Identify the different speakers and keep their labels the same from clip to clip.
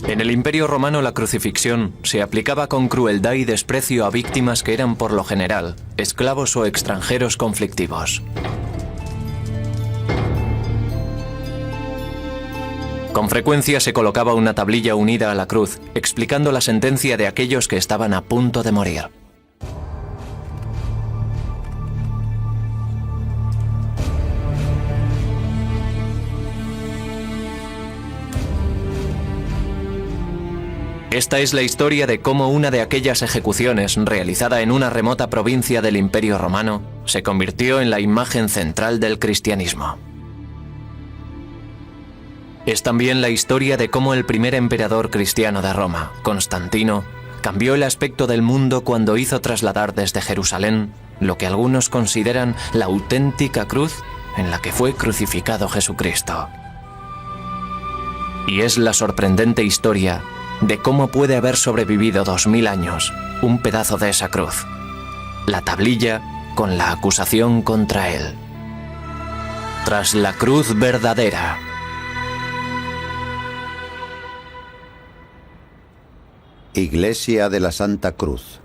Speaker 1: En el Imperio Romano la crucifixión se aplicaba con crueldad y desprecio a víctimas que eran por lo general esclavos o extranjeros conflictivos. Con frecuencia se colocaba una tablilla unida a la cruz, explicando la sentencia de aquellos que estaban a punto de morir. Esta es la historia de cómo una de aquellas ejecuciones, realizada en una remota provincia del Imperio Romano, se convirtió en la imagen central del cristianismo. Es también la historia de cómo el primer emperador cristiano de Roma, Constantino, cambió el aspecto del mundo cuando hizo trasladar desde Jerusalén lo que algunos consideran la auténtica cruz en la que fue crucificado Jesucristo. Y es la sorprendente historia de cómo puede haber sobrevivido 2000 años un pedazo de esa cruz, la tablilla con la acusación contra él. Tras la cruz verdadera.
Speaker 2: Iglesia de la Santa Cruz,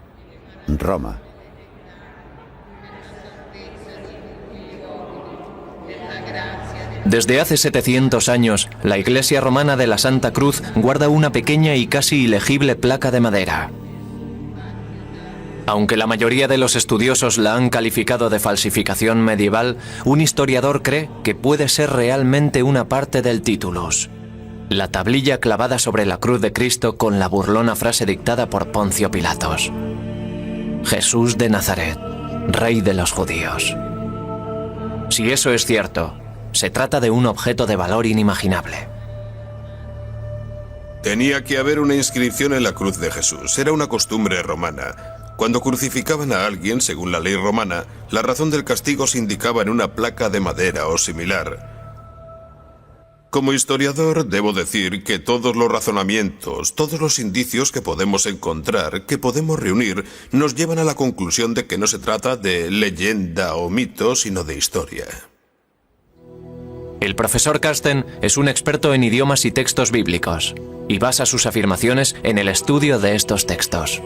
Speaker 2: Roma.
Speaker 1: Desde hace 700 años, la Iglesia Romana de la Santa Cruz guarda una pequeña y casi ilegible placa de madera. Aunque la mayoría de los estudiosos la han calificado de falsificación medieval, un historiador cree que puede ser realmente una parte del titulus. La tablilla clavada sobre la cruz de Cristo con la burlona frase dictada por Poncio Pilatos: Jesús de Nazaret, Rey de los judíos. Si eso es cierto, se trata de un objeto de valor inimaginable.
Speaker 3: Tenía que haber una inscripción en la cruz de Jesús. Era una costumbre romana. Cuando crucificaban a alguien, según la ley romana, la razón del castigo se indicaba en una placa de madera o similar. Como historiador, debo decir que todos los razonamientos, todos los indicios que podemos encontrar, que podemos reunir, nos llevan a la conclusión de que no se trata de leyenda o mito, sino de historia.
Speaker 1: El profesor Carsten es un experto en idiomas y textos bíblicos, y basa sus afirmaciones en el estudio de estos textos.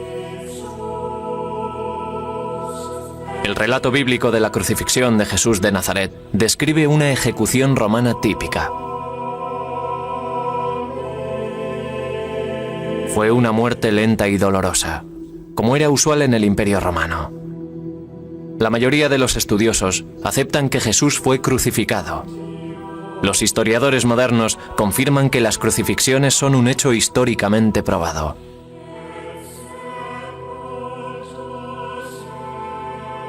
Speaker 1: El relato bíblico de la crucifixión de Jesús de Nazaret describe una ejecución romana típica. Fue una muerte lenta y dolorosa, como era usual en el Imperio Romano. La mayoría de los estudiosos aceptan que Jesús fue crucificado. Los historiadores modernos confirman que las crucifixiones son un hecho históricamente probado.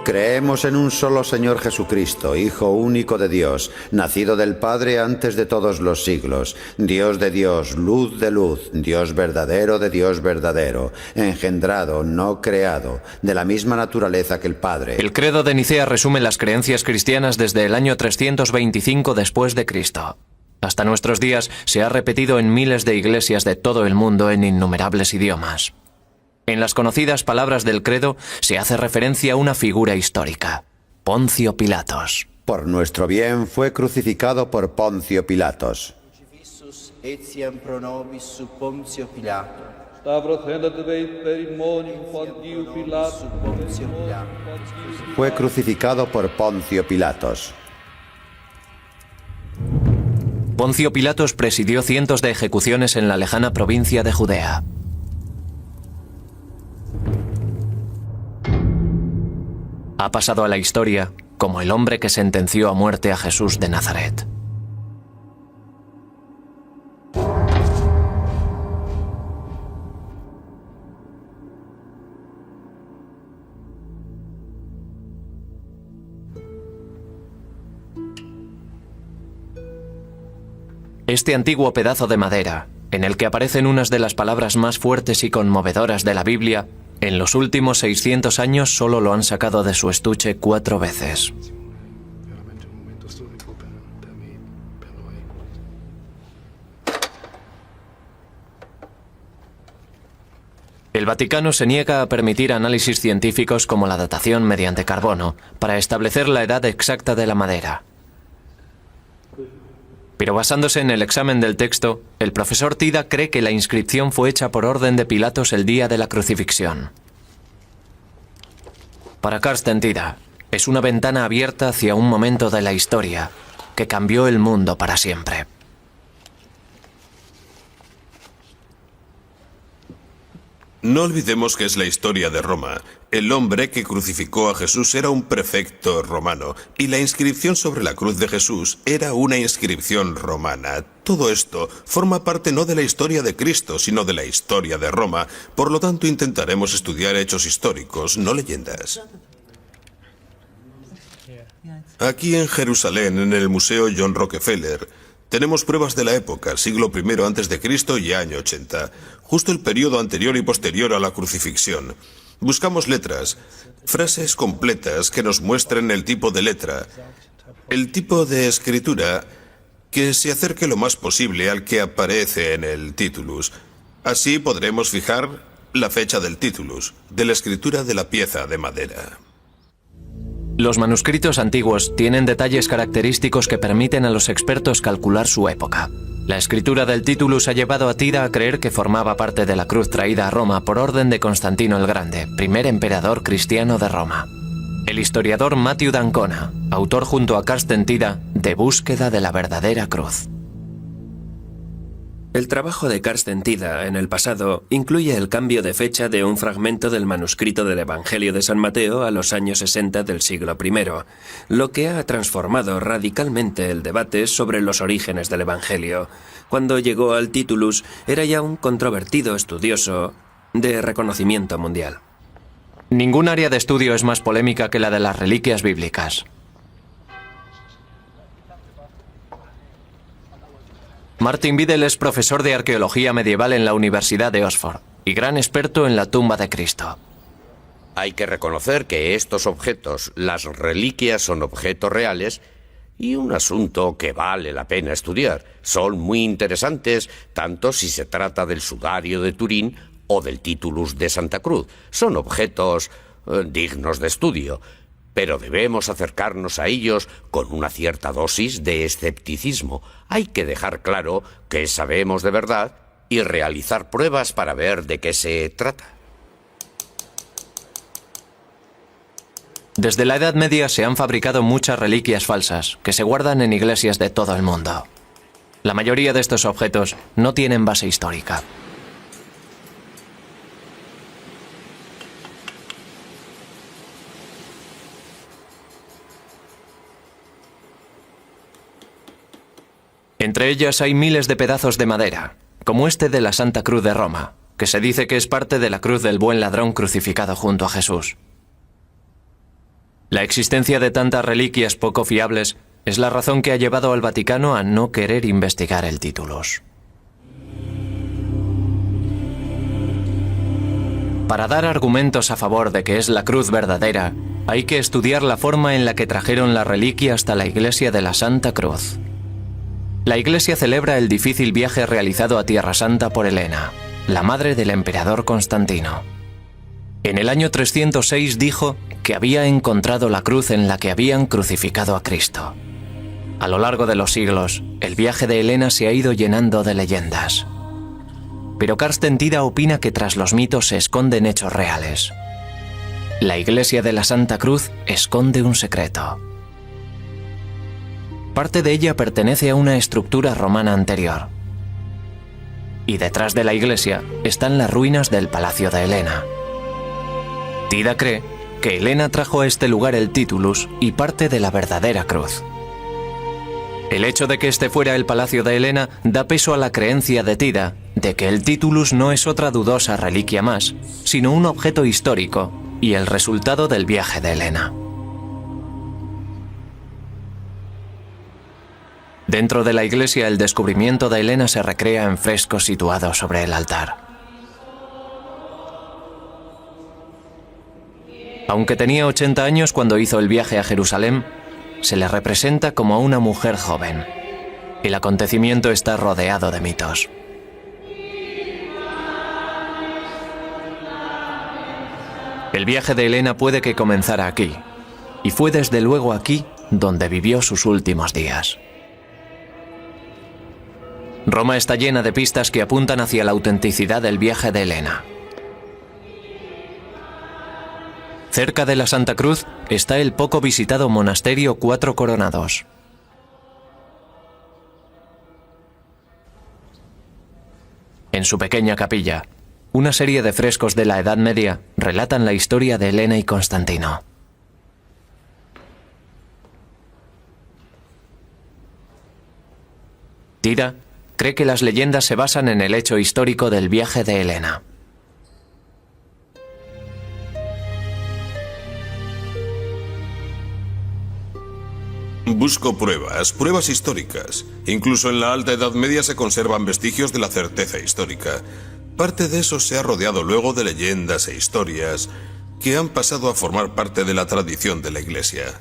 Speaker 2: Creemos en un solo Señor Jesucristo, Hijo único de Dios, nacido del Padre antes de todos los siglos, Dios de Dios, luz de luz, Dios verdadero de Dios verdadero, engendrado, no creado, de la misma naturaleza que el Padre.
Speaker 1: El credo de Nicea resume las creencias cristianas desde el año 325 después de Cristo. Hasta nuestros días se ha repetido en miles de iglesias de todo el mundo en innumerables idiomas. En las conocidas palabras del credo se hace referencia a una figura histórica: Poncio Pilatos.
Speaker 2: Por nuestro bien fue crucificado por Poncio Pilatos. Fue crucificado por Poncio Pilatos.
Speaker 1: Poncio Pilatos presidió cientos de ejecuciones en la lejana provincia de Judea. Ha pasado a la historia como el hombre que sentenció a muerte a Jesús de Nazaret. Este antiguo pedazo de madera, en el que aparecen unas de las palabras más fuertes y conmovedoras de la Biblia, en los últimos 600 años solo lo han sacado de su estuche 4 veces. El Vaticano se niega a permitir análisis científicos como la datación mediante carbono para establecer la edad exacta de la madera. Pero basándose en el examen del texto, el profesor Tida cree que la inscripción fue hecha por orden de Pilatos el día de la crucifixión. Para Carsten Tida, es una ventana abierta hacia un momento de la historia que cambió el mundo para siempre.
Speaker 3: No olvidemos que es la historia de Roma. El hombre que crucificó a Jesús era un prefecto romano y la inscripción sobre la cruz de Jesús era una inscripción romana. Todo esto forma parte no de la historia de Cristo, sino de la historia de Roma. Por lo tanto, intentaremos estudiar hechos históricos, no leyendas. Aquí en Jerusalén, en el Museo John Rockefeller, tenemos pruebas de la época, siglo I a.C. y año 80, justo el periodo anterior y posterior a la crucifixión. Buscamos letras, frases completas que nos muestren el tipo de letra, el tipo de escritura que se acerque lo más posible al que aparece en el titulus. Así podremos fijar la fecha del titulus, de la escritura de la pieza de madera.
Speaker 1: Los manuscritos antiguos tienen detalles característicos que permiten a los expertos calcular su época. La escritura del titulus ha llevado a Tida a creer que formaba parte de la cruz traída a Roma por orden de Constantino el Grande, primer emperador cristiano de Roma. El historiador Matthew d'Ancona, autor junto a Carsten Tida de Búsqueda de la verdadera cruz.
Speaker 4: El trabajo de Carsten Tida en el pasado incluye el cambio de fecha de un fragmento del manuscrito del Evangelio de San Mateo a los años 60 del siglo I, lo que ha transformado radicalmente el debate sobre los orígenes del Evangelio. Cuando llegó al titulus, era ya un controvertido estudioso de reconocimiento mundial.
Speaker 1: Ningún área de estudio es más polémica que la de las reliquias bíblicas. Martin Biddle es profesor de arqueología medieval en la Universidad de Oxford y gran experto en la tumba de Cristo.
Speaker 5: Hay que reconocer que estos objetos, las reliquias, son objetos reales y un asunto que vale la pena estudiar. Son muy interesantes, tanto si se trata del sudario de Turín o del titulus de Santa Cruz. Son objetos dignos de estudio, pero debemos acercarnos a ellos con una cierta dosis de escepticismo. Hay que dejar claro que sabemos de verdad y realizar pruebas para ver de qué se trata.
Speaker 1: Desde la Edad Media se han fabricado muchas reliquias falsas que se guardan en iglesias de todo el mundo. La mayoría de estos objetos no tienen base histórica. Entre ellas hay miles de pedazos de madera, como este de la Santa Cruz de Roma, que se dice que es parte de la cruz del buen ladrón crucificado junto a Jesús. La existencia de tantas reliquias poco fiables es la razón que ha llevado al Vaticano a no querer investigar el titulus. Para dar argumentos a favor de que es la cruz verdadera, hay que estudiar la forma en la que trajeron la reliquia hasta la iglesia de la Santa Cruz. La Iglesia celebra el difícil viaje realizado a Tierra Santa por Helena, la madre del emperador Constantino. En el año 306 dijo que había encontrado la cruz en la que habían crucificado a Cristo. A lo largo de los siglos, el viaje de Helena se ha ido llenando de leyendas. Pero Carsten Tida opina que tras los mitos se esconden hechos reales. La Iglesia de la Santa Cruz esconde un secreto. Parte de ella pertenece a una estructura romana anterior. Y detrás de la iglesia están las ruinas del Palacio de Helena. Tida cree que Helena trajo a este lugar el titulus y parte de la verdadera cruz. El hecho de que este fuera el Palacio de Helena da peso a la creencia de Tida de que el titulus no es otra dudosa reliquia más, sino un objeto histórico y el resultado del viaje de Helena. Dentro de la iglesia, el descubrimiento de Helena se recrea en frescos situados sobre el altar. Aunque tenía 80 años cuando hizo el viaje a Jerusalén, se le representa como a una mujer joven. El acontecimiento está rodeado de mitos. El viaje de Helena puede que comenzara aquí, y fue desde luego aquí donde vivió sus últimos días. Roma está llena de pistas que apuntan hacia la autenticidad del viaje de Helena. Cerca de la Santa Cruz está el poco visitado monasterio Cuatro Coronados. En su pequeña capilla, una serie de frescos de la Edad Media relatan la historia de Helena y Constantino. Tira cree que las leyendas se basan en el hecho histórico del viaje de Helena.
Speaker 3: Busco pruebas históricas. Incluso en la Alta Edad Media se conservan vestigios de la certeza histórica. Parte de eso se ha rodeado luego de leyendas e historias que han pasado a formar parte de la tradición de la Iglesia.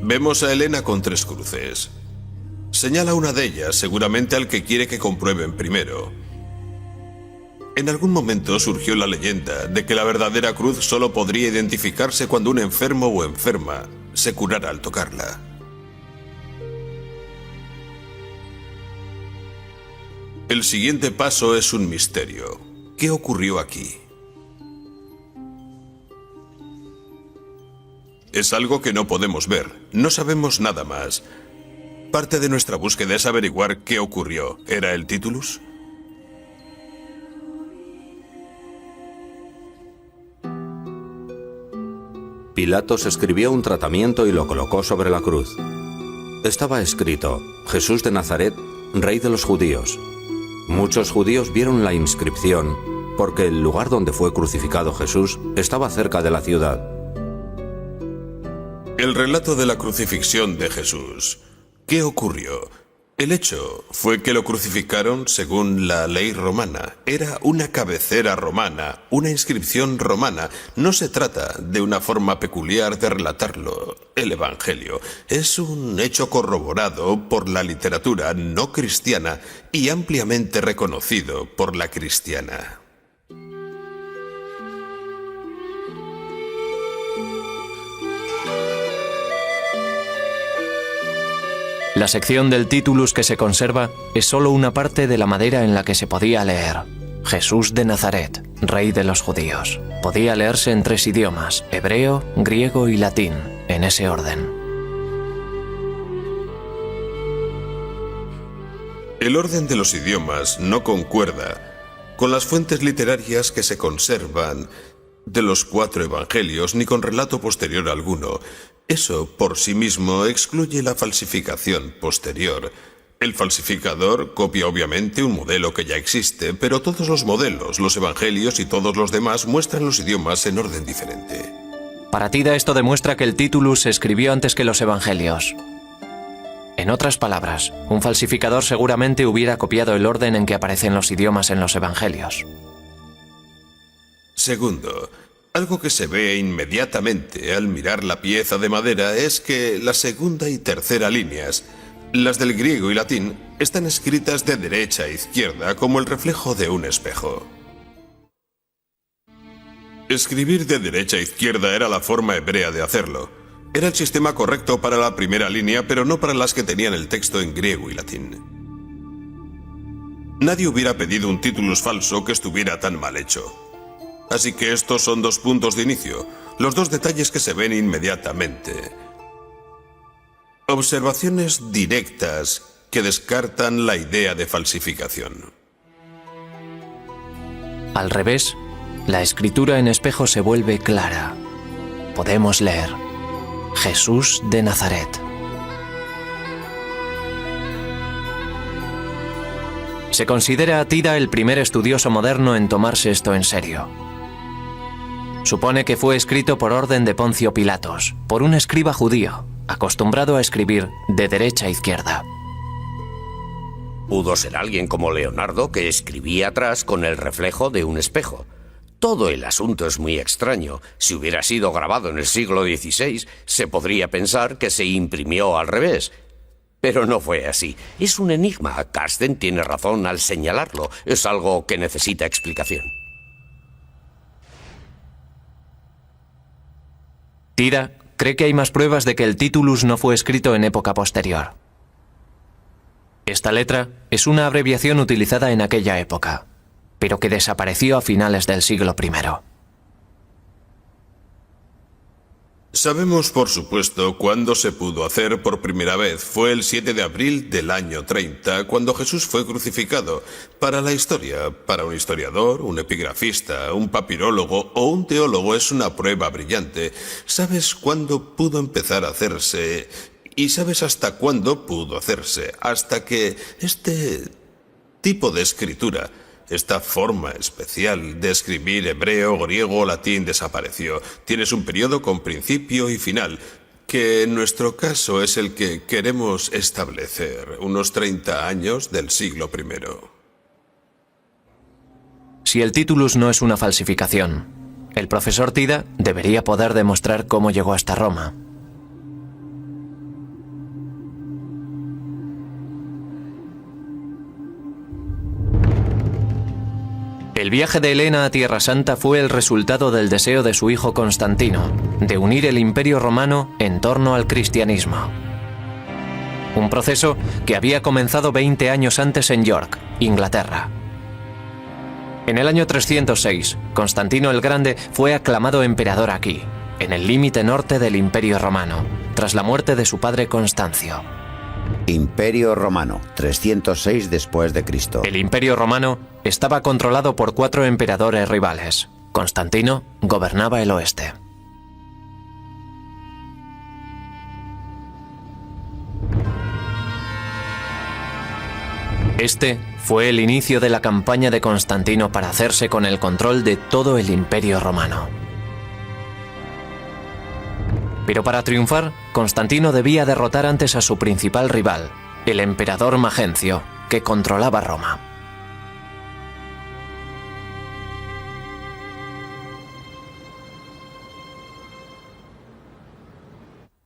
Speaker 3: Vemos a Helena con 3 cruces. Señala una de ellas, seguramente al que quiere que comprueben primero. En algún momento surgió la leyenda de que la verdadera cruz solo podría identificarse cuando un enfermo o enferma se curara al tocarla. El siguiente paso es un misterio. ¿Qué ocurrió aquí? Es algo que no podemos ver. No sabemos nada más. Parte de nuestra búsqueda es averiguar qué ocurrió. ¿Era el Titulus?
Speaker 6: Pilatos escribió un tratamiento y lo colocó sobre la cruz. Estaba escrito: Jesús de Nazaret, Rey de los Judíos. Muchos judíos vieron la inscripción porque el lugar donde fue crucificado Jesús estaba cerca de la ciudad.
Speaker 3: El relato de la crucifixión de Jesús. ¿Qué ocurrió? El hecho fue que lo crucificaron según la ley romana. Era una cabecera romana, una inscripción romana. No se trata de una forma peculiar de relatarlo. El Evangelio es un hecho corroborado por la literatura no cristiana y ampliamente reconocido por la cristiana.
Speaker 1: La sección del Titulus que se conserva es solo una parte de la madera en la que se podía leer: Jesús de Nazaret, Rey de los Judíos. Podía leerse en 3 idiomas: hebreo, griego y latín, en ese orden.
Speaker 3: El orden de los idiomas no concuerda con las fuentes literarias que se conservan de los 4 evangelios ni con relato posterior alguno. Eso por sí mismo excluye la falsificación posterior. El falsificador copia obviamente un modelo que ya existe, pero todos los modelos, los evangelios y todos los demás muestran los idiomas en orden diferente.
Speaker 1: Para Tida esto demuestra que el Titulus se escribió antes que los evangelios. En otras palabras, un falsificador seguramente hubiera copiado el orden en que aparecen los idiomas en los evangelios.
Speaker 3: Segundo, algo que se ve inmediatamente al mirar la pieza de madera es que la segunda y tercera líneas, las del griego y latín, están escritas de derecha a izquierda como el reflejo de un espejo. Escribir de derecha a izquierda era la forma hebrea de hacerlo. Era el sistema correcto para la primera línea, pero no para las que tenían el texto en griego y latín. Nadie hubiera pedido un Titulus falso que estuviera tan mal hecho. Así que estos son 2 puntos de inicio, los 2 detalles que se ven inmediatamente. Observaciones directas que descartan la idea de falsificación.
Speaker 1: Al revés, la escritura en espejo se vuelve clara. Podemos leer: Jesús de Nazaret. Se considera a Tida el primer estudioso moderno en tomarse esto en serio. Supone que fue escrito por orden de Poncio Pilatos, por un escriba judío, acostumbrado a escribir de derecha a izquierda.
Speaker 5: Pudo ser alguien como Leonardo que escribía atrás con el reflejo de un espejo. Todo el asunto es muy extraño. Si hubiera sido grabado en el siglo XVI, se podría pensar que se imprimió al revés. Pero no fue así. Es un enigma. Carsten tiene razón al señalarlo. Es algo que necesita explicación.
Speaker 1: Tida cree que hay más pruebas de que el Titulus no fue escrito en época posterior. Esta letra es una abreviación utilizada en aquella época, pero que desapareció a finales del siglo I.
Speaker 3: Sabemos, por supuesto, cuándo se pudo hacer por primera vez. Fue el 7 de abril del año 30, cuando Jesús fue crucificado. Para la historia, para un historiador, un epigrafista, un papirólogo o un teólogo es una prueba brillante. ¿Sabes cuándo pudo empezar a hacerse? ¿Y sabes hasta cuándo pudo hacerse? Hasta que este tipo de escritura, esta forma especial de escribir hebreo, griego o latín desapareció. Tienes un periodo con principio y final, que en nuestro caso es el que queremos establecer, unos 30 años del siglo I.
Speaker 1: Si el Titulus no es una falsificación, el profesor Tida debería poder demostrar cómo llegó hasta Roma. El viaje de Helena a Tierra Santa fue el resultado del deseo de su hijo Constantino de unir el Imperio Romano en torno al cristianismo. Un proceso que había comenzado 20 años antes en York, Inglaterra. En el año 306, Constantino el Grande fue aclamado emperador aquí, en el límite norte del Imperio Romano, tras la muerte de su padre Constancio.
Speaker 2: Imperio Romano, 306 después de Cristo.
Speaker 1: El Imperio Romano estaba controlado por 4 emperadores rivales. Constantino gobernaba el oeste. Este fue el inicio de la campaña de Constantino para hacerse con el control de todo el Imperio Romano. Pero para triunfar, Constantino debía derrotar antes a su principal rival, el emperador Magencio, que controlaba Roma.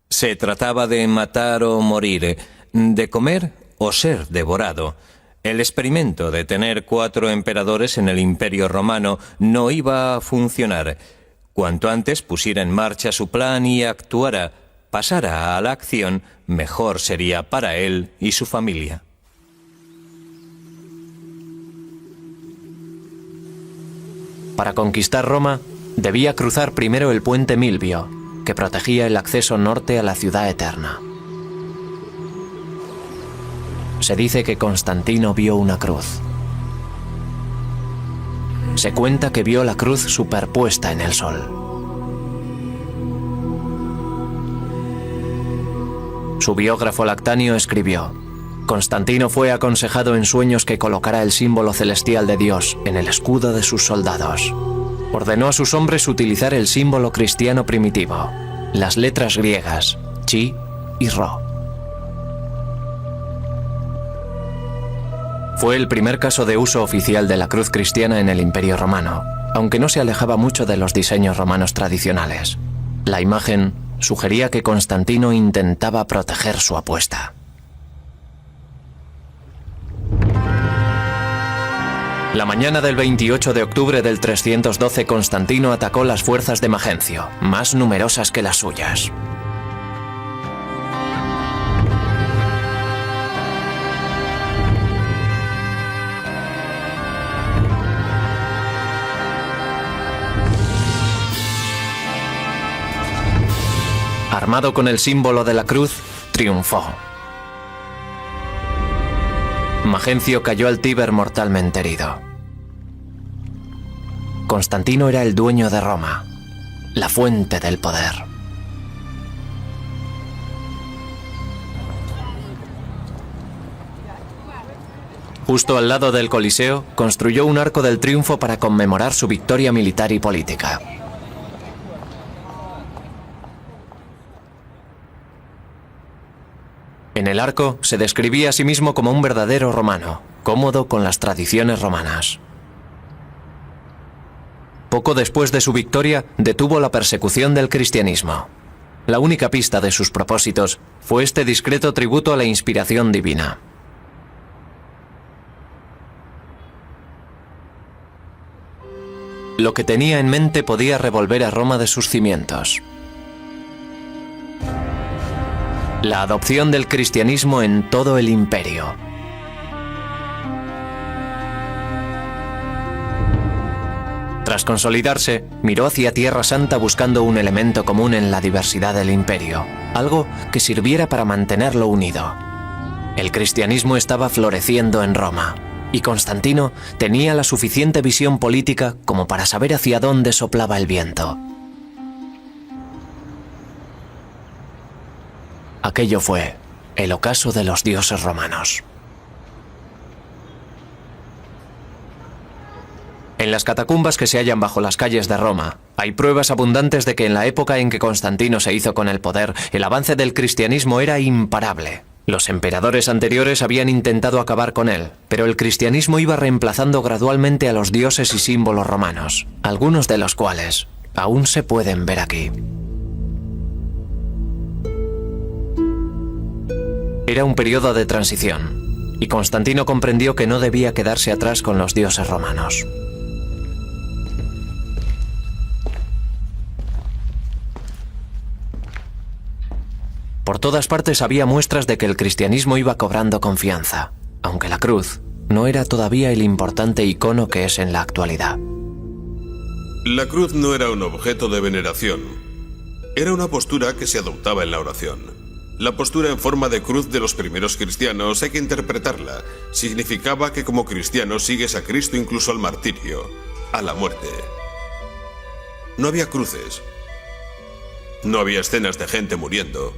Speaker 7: Se trataba de matar o morir, de comer o ser devorado. El experimento de tener 4 emperadores en el Imperio Romano no iba a funcionar. Cuanto antes pusiera en marcha su plan y actuara, pasara a la acción, mejor sería para él y su familia.
Speaker 1: Para conquistar Roma, debía cruzar primero el puente Milvio, que protegía el acceso norte a la ciudad eterna. Se dice que Constantino vio una cruz. Se cuenta que vio la cruz superpuesta en el sol. Su biógrafo Lactanio escribió: Constantino fue aconsejado en sueños que colocara el símbolo celestial de Dios en el escudo de sus soldados. Ordenó a sus hombres utilizar el símbolo cristiano primitivo, las letras griegas, chi y rho. Fue el primer caso de uso oficial de la cruz cristiana en el Imperio Romano, aunque no se alejaba mucho de los diseños romanos tradicionales. La imagen sugería que Constantino intentaba proteger su apuesta. La mañana del 28 de octubre del 312, Constantino atacó las fuerzas de Magencio, más numerosas que las suyas. Armado con el símbolo de la cruz, triunfó. Magencio cayó al Tíber mortalmente herido. Constantino era el dueño de Roma, la fuente del poder. Justo al lado del Coliseo, construyó un arco del triunfo para conmemorar su victoria militar y política. En el arco se describía a sí mismo como un verdadero romano, cómodo con las tradiciones romanas. Poco después de su victoria, detuvo la persecución del cristianismo. La única pista de sus propósitos fue este discreto tributo a la inspiración divina. Lo que tenía en mente podía revolver a Roma de sus cimientos. La adopción del cristianismo en todo el imperio. Tras consolidarse, miró hacia Tierra Santa buscando un elemento común en la diversidad del imperio, algo que sirviera para mantenerlo unido. El cristianismo estaba floreciendo en Roma, y Constantino tenía la suficiente visión política como para saber hacia dónde soplaba el viento. Aquello fue el ocaso de los dioses romanos. En las catacumbas que se hallan bajo las calles de Roma, hay pruebas abundantes de que en la época en que Constantino se hizo con el poder, el avance del cristianismo era imparable. Los emperadores anteriores habían intentado acabar con él, pero el cristianismo iba reemplazando gradualmente a los dioses y símbolos romanos, algunos de los cuales aún se pueden ver aquí. Era un periodo de transición, y Constantino comprendió que no debía quedarse atrás con los dioses romanos. Por todas partes había muestras de que el cristianismo iba cobrando confianza, aunque la cruz no era todavía el importante icono que es en la actualidad.
Speaker 3: La cruz no era un objeto de veneración. Era una postura que se adoptaba en la oración. La postura en forma de cruz de los primeros cristianos hay que interpretarla. Significaba que como cristiano sigues a Cristo incluso al martirio, a la muerte. No había cruces. No había escenas de gente muriendo.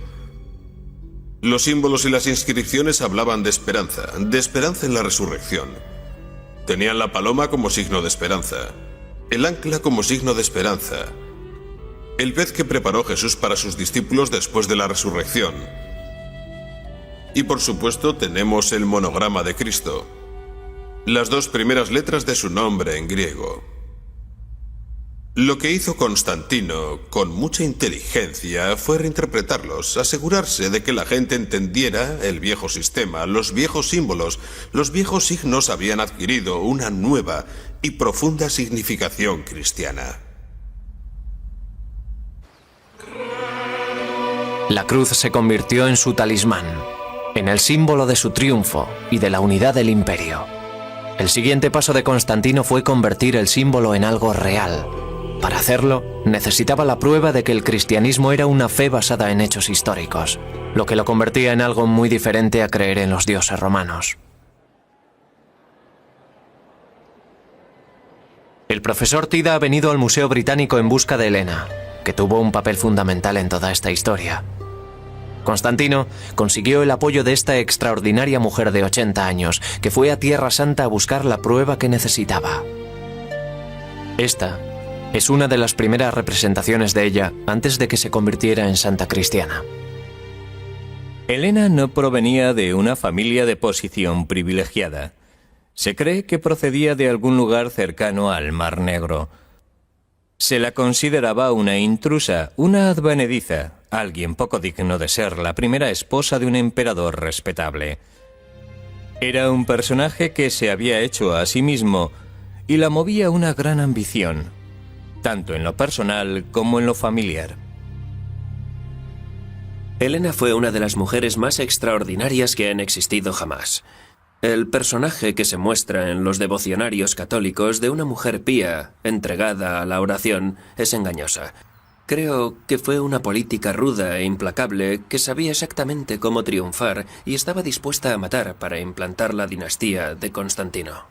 Speaker 3: Los símbolos y las inscripciones hablaban de esperanza en la resurrección. Tenían la paloma como signo de esperanza, el ancla como signo de esperanza, el pez que preparó Jesús para sus discípulos después de la resurrección. Y por supuesto tenemos el monograma de Cristo, las dos primeras letras de su nombre en griego. Lo que hizo Constantino, con mucha inteligencia, fue reinterpretarlos, asegurarse de que la gente entendiera el viejo sistema, los viejos símbolos, los viejos signos habían adquirido una nueva y profunda significación cristiana.
Speaker 1: La cruz se convirtió en su talismán, en el símbolo de su triunfo y de la unidad del imperio. El siguiente paso de Constantino fue convertir el símbolo en algo real. Para hacerlo, necesitaba la prueba de que el cristianismo era una fe basada en hechos históricos, lo que lo convertía en algo muy diferente a creer en los dioses romanos. El profesor Tida ha venido al Museo Británico en busca de Helena, que tuvo un papel fundamental en toda esta historia. Constantino consiguió el apoyo de esta extraordinaria mujer de 80 años, que fue a Tierra Santa a buscar la prueba que necesitaba. Esta es una de las primeras representaciones de ella antes de que se convirtiera en santa cristiana.
Speaker 7: Helena no provenía de una familia de posición privilegiada. Se cree que procedía de algún lugar cercano al Mar Negro. Se la consideraba una intrusa, una advenediza, alguien poco digno de ser la primera esposa de un emperador respetable. Era un personaje que se había hecho a sí mismo y la movía una gran ambición, tanto en lo personal como en lo familiar.
Speaker 4: Helena fue una de las mujeres más extraordinarias que han existido jamás. El personaje que se muestra en los devocionarios católicos de una mujer pía, entregada a la oración, es engañosa. Creo que fue una política ruda e implacable que sabía exactamente cómo triunfar y estaba dispuesta a matar para implantar la dinastía de Constantino.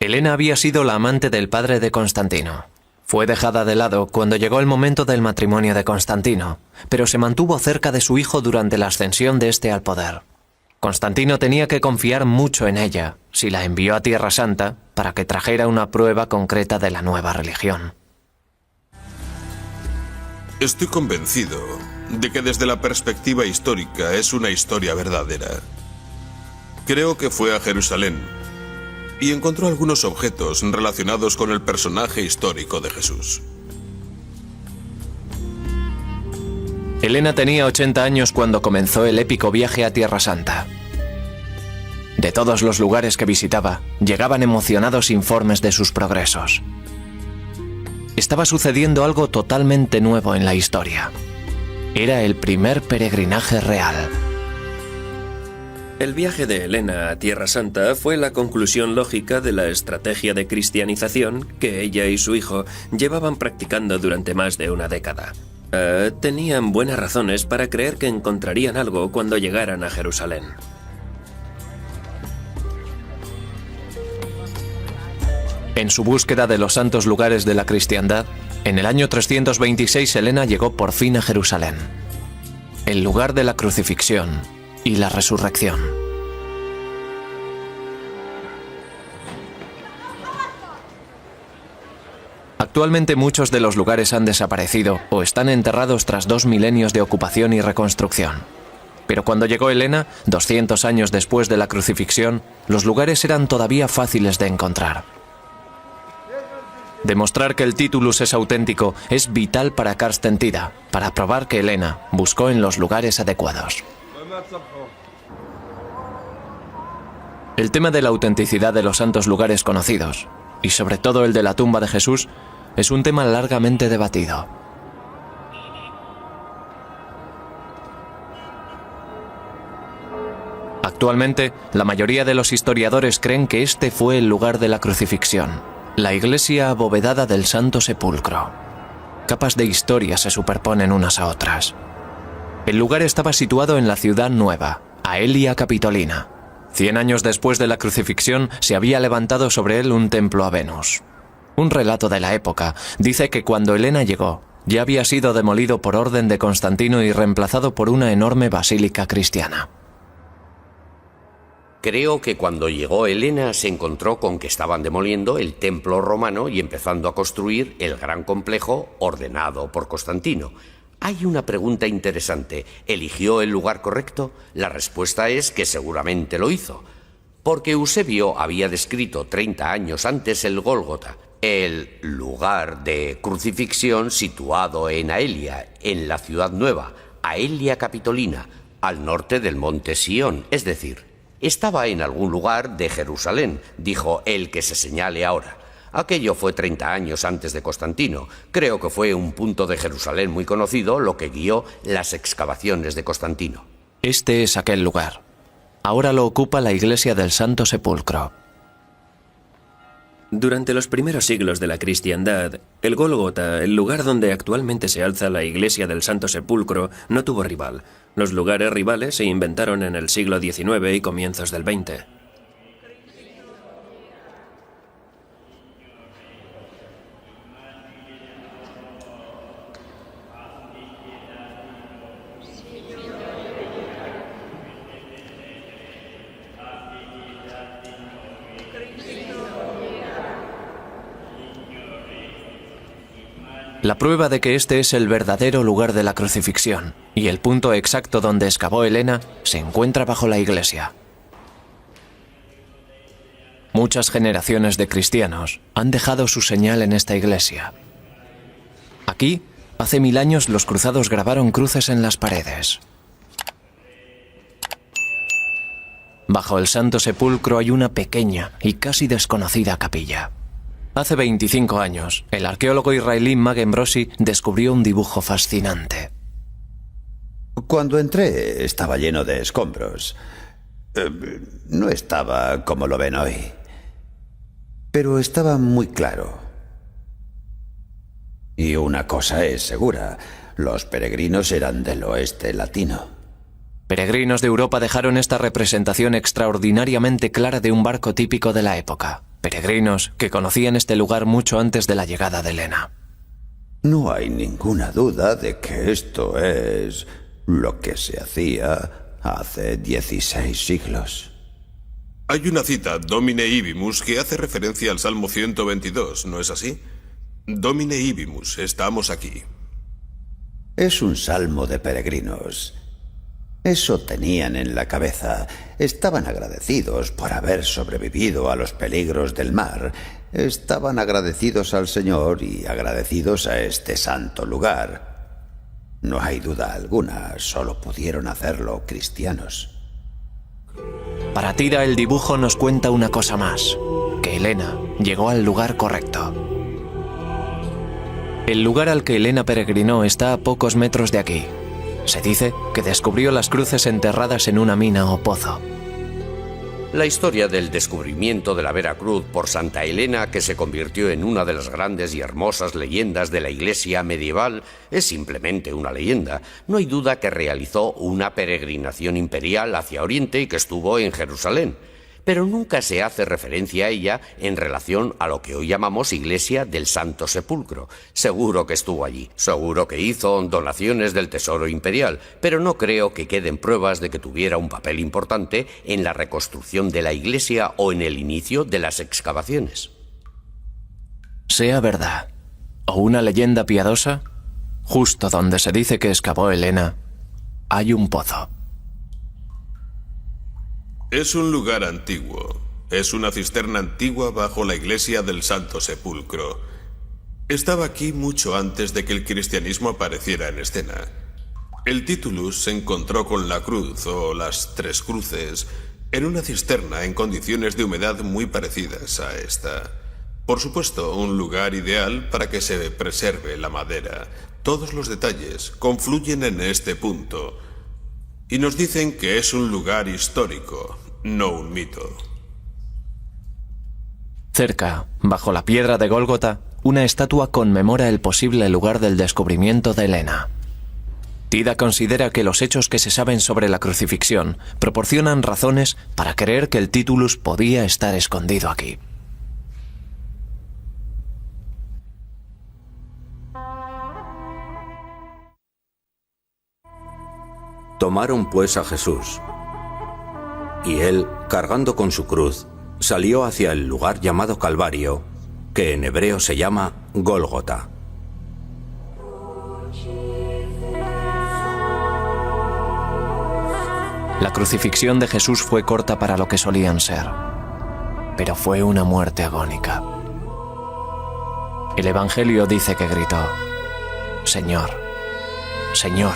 Speaker 1: Helena había sido la amante del padre de Constantino. Fue dejada de lado cuando llegó el momento del matrimonio de Constantino, pero se mantuvo cerca de su hijo durante la ascensión de este al poder. Constantino tenía que confiar mucho en ella si la envió a Tierra Santa para que trajera una prueba concreta de la nueva religión.
Speaker 3: Estoy convencido de que desde la perspectiva histórica es una historia verdadera. Creo que fue a Jerusalén y encontró algunos objetos relacionados con el personaje histórico de Jesús.
Speaker 1: Helena tenía 80 años cuando comenzó el épico viaje a Tierra Santa. De todos los lugares que visitaba, llegaban emocionados informes de sus progresos. Estaba sucediendo algo totalmente nuevo en la historia. Era el primer peregrinaje real.
Speaker 4: El viaje de Helena a Tierra Santa fue la conclusión lógica de la estrategia de cristianización que ella y su hijo llevaban practicando durante más de una década. Tenían buenas razones para creer que encontrarían algo cuando llegaran a Jerusalén.
Speaker 1: En su búsqueda de los santos lugares de la cristiandad, en el año 326 Helena llegó por fin a Jerusalén, el lugar de la crucifixión y la resurrección. Actualmente muchos de los lugares han desaparecido o están enterrados tras 2 milenios de ocupación y reconstrucción. Pero cuando llegó Helena, 200 años después de la crucifixión, los lugares eran todavía fáciles de encontrar. Demostrar que el Titulus es auténtico es vital para Carsten Tida, para probar que Helena buscó en los lugares adecuados. El tema de la autenticidad de los santos lugares conocidos, y sobre todo el de la tumba de Jesús, es un tema largamente debatido. Actualmente, la mayoría de los historiadores creen que este fue el lugar de la crucifixión, la iglesia abovedada del Santo Sepulcro. Capas de historia se superponen unas a otras. El lugar estaba situado en la ciudad nueva, Aelia Capitolina. 100 años después de la crucifixión se había levantado sobre él un templo a Venus. Un relato de la época dice que cuando Helena llegó, ya había sido demolido por orden de Constantino y reemplazado por una enorme basílica cristiana.
Speaker 5: Creo que cuando llegó Helena se encontró con que estaban demoliendo el templo romano y empezando a construir el gran complejo ordenado por Constantino. Hay una pregunta interesante. ¿Eligió el lugar correcto? La respuesta es que seguramente lo hizo, porque Eusebio había descrito 30 años antes el Gólgota, el lugar de crucifixión situado en Aelia, en la ciudad nueva, Aelia Capitolina, al norte del monte Sión, es decir, estaba en algún lugar de Jerusalén, dijo el que se señale ahora. Aquello fue 30 años antes de Constantino. Creo que fue un punto de Jerusalén muy conocido lo que guió las excavaciones de Constantino.
Speaker 1: Este es aquel lugar. Ahora lo ocupa la iglesia del Santo Sepulcro.
Speaker 4: Durante los primeros siglos de la cristiandad, el Gólgota, el lugar donde actualmente se alza la iglesia del Santo Sepulcro, no tuvo rival. Los lugares rivales se inventaron en el siglo XIX y comienzos del XX.
Speaker 1: La prueba de que este es el verdadero lugar de la crucifixión y el punto exacto donde excavó Helena se encuentra bajo la iglesia. Muchas generaciones de cristianos han dejado su señal en esta iglesia. Aquí, hace 1000 años, los cruzados grabaron cruces en las paredes. Bajo el Santo Sepulcro hay una pequeña y casi desconocida capilla. Hace 25 años, el arqueólogo israelí Magen Brossi descubrió un dibujo fascinante.
Speaker 2: Cuando entré estaba lleno de escombros. No estaba como lo ven hoy, pero estaba muy claro. Y una cosa es segura, los peregrinos eran del oeste latino.
Speaker 1: Peregrinos de Europa dejaron esta representación extraordinariamente clara de un barco típico de la época. Peregrinos que conocían este lugar mucho antes de la llegada de Helena.
Speaker 2: No hay ninguna duda de que esto es lo que se hacía hace 16 siglos.
Speaker 3: Hay una cita, Domine Ibimus, que hace referencia al Salmo 122, ¿no es así? Domine Ibimus, estamos aquí.
Speaker 2: Es un salmo de peregrinos. Eso tenían en la cabeza. Estaban agradecidos por haber sobrevivido a los peligros del mar. Estaban agradecidos al Señor y agradecidos a este santo lugar. No hay duda alguna, solo pudieron hacerlo cristianos.
Speaker 1: Para Tida, el dibujo nos cuenta una cosa más, que Helena llegó al lugar correcto. El lugar al que Helena peregrinó está a pocos metros de aquí, Se dice que descubrió las cruces enterradas en una mina o pozo.
Speaker 5: La historia del descubrimiento de la Vera Cruz por Santa Elena, que se convirtió en una de las grandes y hermosas leyendas de la Iglesia medieval, es simplemente una leyenda. No hay duda que realizó una peregrinación imperial hacia Oriente y que estuvo en Jerusalén. Pero nunca se hace referencia a ella en relación a lo que hoy llamamos Iglesia del Santo Sepulcro. Seguro que estuvo allí, seguro que hizo donaciones del tesoro imperial, pero no creo que queden pruebas de que tuviera un papel importante en la reconstrucción de la iglesia o en el inicio de las excavaciones.
Speaker 1: Sea verdad o una leyenda piadosa, justo donde se dice que excavó Elena, hay un pozo.
Speaker 3: Es un lugar antiguo. Es una cisterna antigua bajo la iglesia del Santo Sepulcro. Estaba aquí mucho antes de que el cristianismo apareciera en escena. El Titulus se encontró con la cruz, o las tres cruces, en una cisterna en condiciones de humedad muy parecidas a esta. Por supuesto, un lugar ideal para que se preserve la madera. Todos los detalles confluyen en este punto. Y nos dicen que es un lugar histórico, no un mito.
Speaker 1: Cerca, bajo la piedra de Gólgota, una estatua conmemora el posible lugar del descubrimiento de Elena. Tida considera que los hechos que se saben sobre la crucifixión proporcionan razones para creer que el Titulus podía estar escondido aquí.
Speaker 6: Tomaron pues a Jesús, y él, cargando con su cruz, salió hacia el lugar llamado Calvario, que en hebreo se llama Gólgota.
Speaker 1: La crucifixión de Jesús fue corta para lo que solían ser, pero fue una muerte agónica. El Evangelio dice que gritó: Señor, Señor,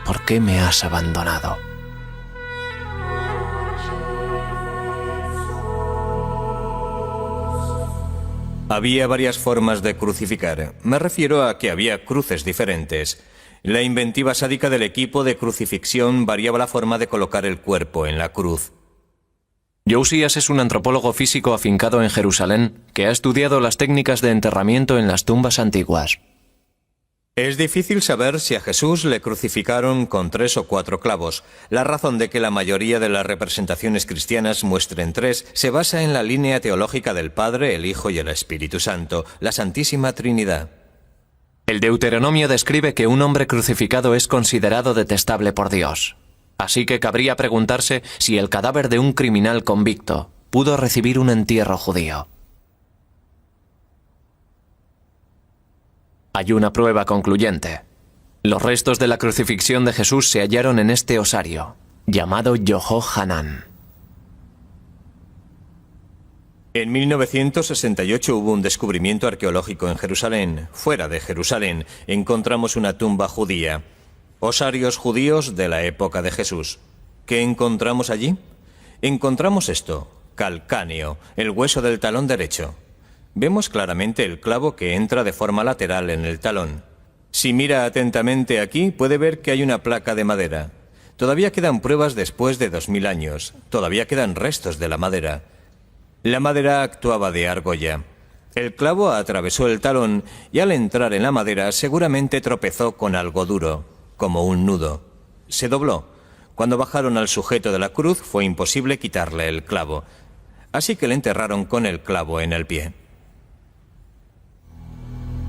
Speaker 1: ¿por qué me has abandonado?
Speaker 7: Había varias formas de crucificar. Me refiero a que había cruces diferentes. La inventiva sádica del equipo de crucifixión variaba la forma de colocar el cuerpo en la cruz.
Speaker 1: Josias es un antropólogo físico afincado en Jerusalén que ha estudiado las técnicas de enterramiento en las tumbas antiguas.
Speaker 7: Es difícil saber si a Jesús le crucificaron con 3 o 4 clavos. La razón de que la mayoría de las representaciones cristianas muestren 3 se basa en la línea teológica del Padre, el Hijo y el Espíritu Santo, la Santísima Trinidad.
Speaker 1: El Deuteronomio describe que un hombre crucificado es considerado detestable por Dios. Así que cabría preguntarse si el cadáver de un criminal convicto pudo recibir un entierro judío. Hay una prueba concluyente. Los restos de la crucifixión de Jesús se hallaron en este osario, llamado Yohohanan.
Speaker 7: En 1968 hubo un descubrimiento arqueológico en Jerusalén. Fuera de Jerusalén encontramos una tumba judía. Osarios judíos de la época de Jesús. ¿Qué encontramos allí? Encontramos esto: calcáneo, el hueso del talón derecho. Vemos claramente el clavo que entra de forma lateral en el talón. Si mira atentamente aquí, puede ver que hay una placa de madera. Todavía quedan pruebas después de 2000 años. Todavía quedan restos de la madera. La madera actuaba de argolla. El clavo atravesó el talón y al entrar en la madera seguramente tropezó con algo duro, como un nudo. Se dobló. Cuando bajaron al sujeto de la cruz fue imposible quitarle el clavo. Así que le enterraron con el clavo en el pie.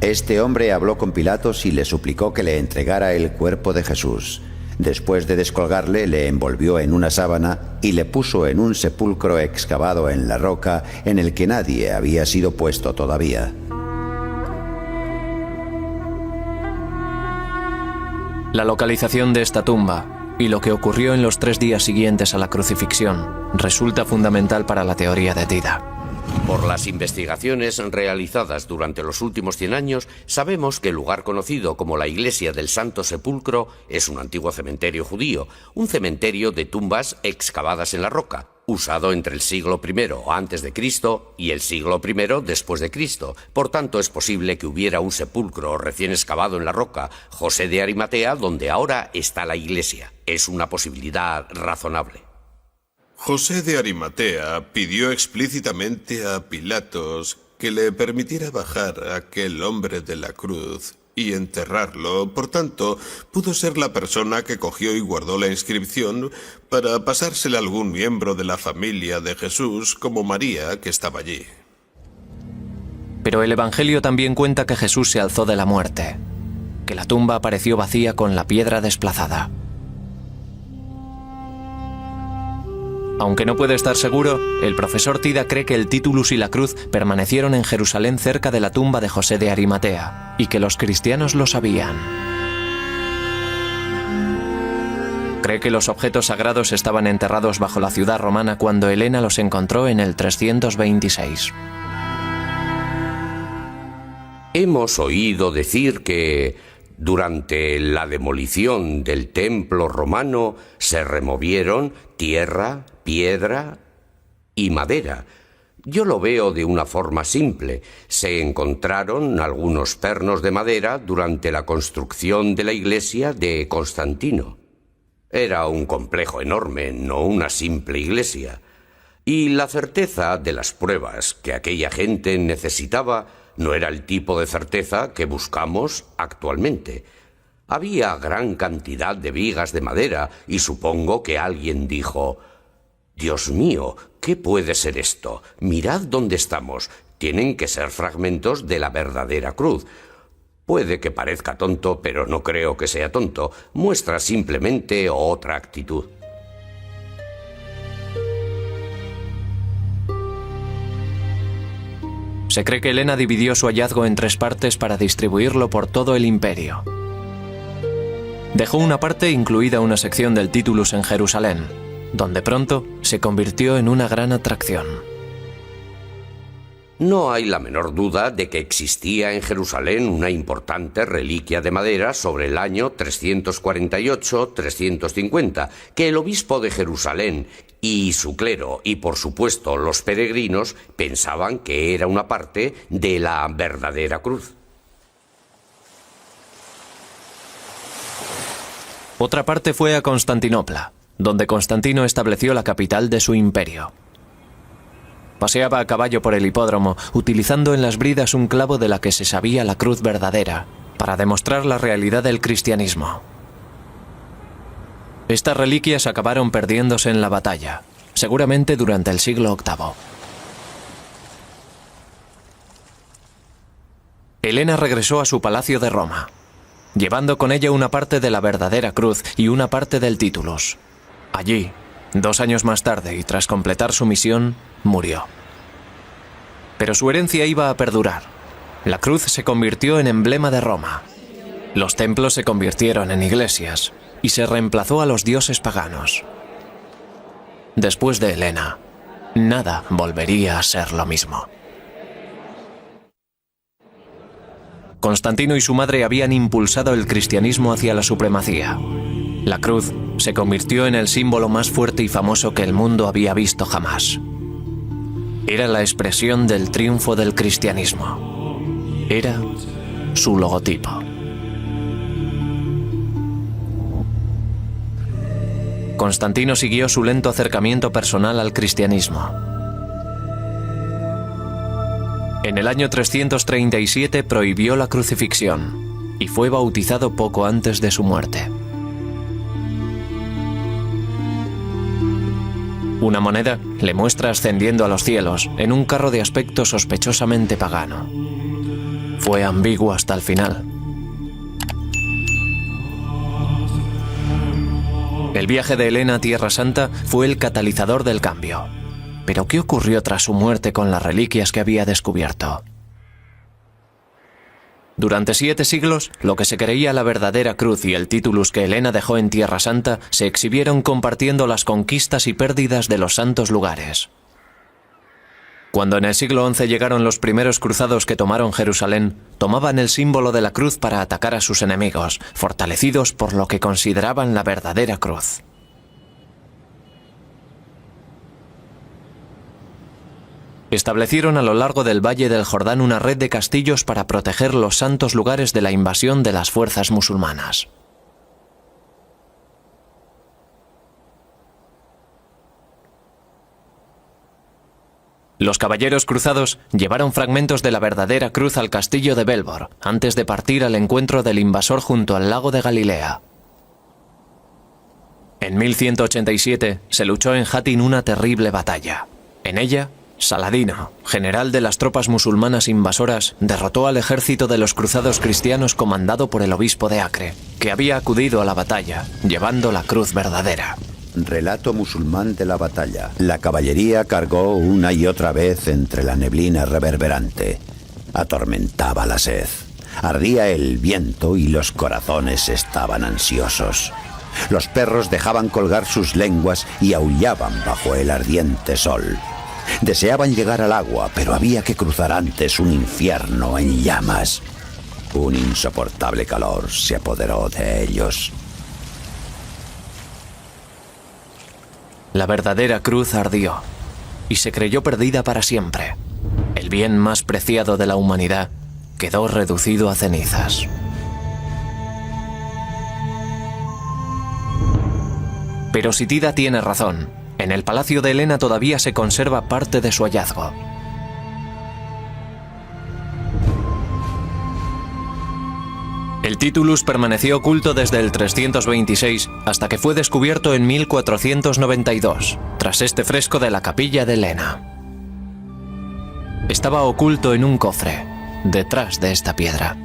Speaker 2: Este hombre habló con Pilatos y le suplicó que le entregara el cuerpo de Jesús. Después de descolgarle, le envolvió en una sábana y le puso en un sepulcro excavado en la roca en el que nadie había sido puesto todavía.
Speaker 1: La localización de esta tumba y lo que ocurrió en los 3 días siguientes a la crucifixión resulta fundamental para la teoría de Tida.
Speaker 5: Por las investigaciones realizadas durante los últimos 100 años, sabemos que el lugar conocido como la Iglesia del Santo Sepulcro es un antiguo cementerio judío, un cementerio de tumbas excavadas en la roca. usado entre el siglo I antes de Cristo y el siglo I después de Cristo. Por tanto, es posible que hubiera un sepulcro recién excavado en la roca, José de Arimatea, donde ahora está la iglesia. Es una posibilidad razonable.
Speaker 3: José de Arimatea pidió explícitamente a Pilatos que le permitiera bajar a aquel hombre de la cruz y enterrarlo. Por tanto, pudo ser la persona que cogió y guardó la inscripción para pasársela a algún miembro de la familia de Jesús, como María, que estaba allí.
Speaker 1: Pero el Evangelio también cuenta que Jesús se alzó de la muerte, que la tumba apareció vacía con la piedra desplazada. Aunque no puede estar seguro, el profesor Tida cree que el titulus y la cruz permanecieron en Jerusalén cerca de la tumba de José de Arimatea, y que los cristianos lo sabían. Cree que los objetos sagrados estaban enterrados bajo la ciudad romana cuando Helena los encontró en el 326.
Speaker 5: Hemos oído decir que durante la demolición del templo romano se removieron tierra, piedra y madera. Yo lo veo de una forma simple. Se encontraron algunos pernos de madera durante la construcción de la iglesia de Constantino. Era un complejo enorme, no una simple iglesia. Y la certeza de las pruebas que aquella gente necesitaba no era el tipo de certeza que buscamos actualmente. Había gran cantidad de vigas de madera y supongo que alguien dijo: «Dios mío, ¿qué puede ser esto? Mirad dónde estamos. Tienen que ser fragmentos de la verdadera cruz». Puede que parezca tonto, pero no creo que sea tonto. Muestra simplemente otra actitud.
Speaker 1: Se cree que Helena dividió su hallazgo en 3 partes para distribuirlo por todo el imperio. Dejó una parte, incluida una sección del titulus, en Jerusalén, donde pronto se convirtió en una gran atracción.
Speaker 5: No hay la menor duda de que existía en Jerusalén una importante reliquia de madera sobre el año 348-350, que el obispo de Jerusalén y su clero, y por supuesto los peregrinos, pensaban que era una parte de la verdadera cruz.
Speaker 1: Otra parte fue a Constantinopla, donde Constantino estableció la capital de su imperio. Paseaba a caballo por el hipódromo, utilizando en las bridas un clavo de la que se sabía la cruz verdadera, para demostrar la realidad del cristianismo. Estas reliquias acabaron perdiéndose en la batalla, seguramente durante el siglo VIII. Helena regresó a su palacio de Roma, llevando con ella una parte de la verdadera cruz y una parte del titulus. Allí, 2 años más tarde y tras completar su misión, murió. Pero su herencia iba a perdurar. La cruz se convirtió en emblema de Roma. Los templos se convirtieron en iglesias y se reemplazó a los dioses paganos. Después de Helena, nada volvería a ser lo mismo. Constantino y su madre habían impulsado el cristianismo hacia la supremacía. La cruz se convirtió en el símbolo más fuerte y famoso que el mundo había visto jamás. Era la expresión del triunfo del cristianismo. Era su logotipo. Constantino siguió su lento acercamiento personal al cristianismo. En el año 337 prohibió la crucifixión y fue bautizado poco antes de su muerte. Una moneda le muestra ascendiendo a los cielos en un carro de aspecto sospechosamente pagano. Fue ambiguo hasta el final. El viaje de Helena a Tierra Santa fue el catalizador del cambio. Pero ¿qué ocurrió tras su muerte con las reliquias que había descubierto? Durante 7 siglos, lo que se creía la verdadera cruz y el titulus que Helena dejó en Tierra Santa se exhibieron compartiendo las conquistas y pérdidas de los santos lugares. Cuando en el siglo XI llegaron los primeros cruzados que tomaron Jerusalén, tomaban el símbolo de la cruz para atacar a sus enemigos, fortalecidos por lo que consideraban la verdadera cruz. Establecieron a lo largo del Valle del Jordán una red de castillos para proteger los santos lugares de la invasión de las fuerzas musulmanas. Los caballeros cruzados llevaron fragmentos de la verdadera cruz al castillo de Belbor, antes de partir al encuentro del invasor junto al lago de Galilea. En 1187 se luchó en Hattin una terrible batalla. En ella, Saladino, general de las tropas musulmanas invasoras, derrotó al ejército de los cruzados cristianos comandado por el obispo de Acre, que había acudido a la batalla, llevando la cruz verdadera.
Speaker 2: Relato musulmán de la batalla. La caballería cargó una y otra vez entre la neblina reverberante. Atormentaba la sed. Ardía el viento y los corazones estaban ansiosos. Los perros dejaban colgar sus lenguas y aullaban bajo el ardiente sol. Deseaban llegar al agua, pero había que cruzar antes un infierno en llamas. Un insoportable calor se apoderó de ellos.
Speaker 1: La verdadera cruz ardió y se creyó perdida para siempre. El bien más preciado de la humanidad quedó reducido a cenizas. Pero si Tida tiene razón, en el palacio de Helena todavía se conserva parte de su hallazgo. El Titulus permaneció oculto desde el 326 hasta que fue descubierto en 1492, tras este fresco de la capilla de Helena. Estaba oculto en un cofre, detrás de esta piedra.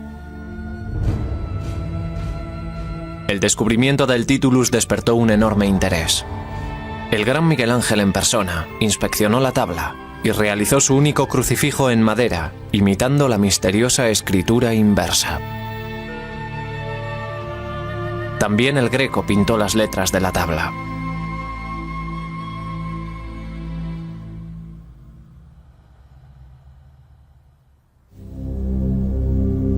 Speaker 1: El descubrimiento del Titulus despertó un enorme interés. El gran Miguel Ángel en persona inspeccionó la tabla y realizó su único crucifijo en madera, imitando la misteriosa escritura inversa. También el Greco pintó las letras de la tabla.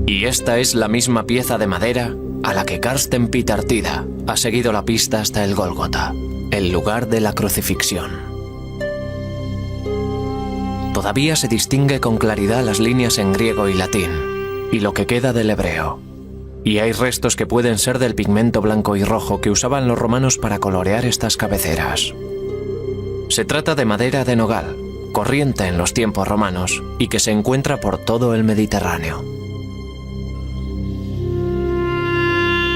Speaker 1: Y esta es la misma pieza de madera a la que Carsten Peter Tida ha seguido la pista hasta el Gólgota, el lugar de la crucifixión. Todavía se distingue con claridad las líneas en griego y latín, y lo que queda del hebreo. Y hay restos que pueden ser del pigmento blanco y rojo que usaban los romanos para colorear estas cabeceras. Se trata de madera de nogal, corriente en los tiempos romanos, y que se encuentra por todo el Mediterráneo.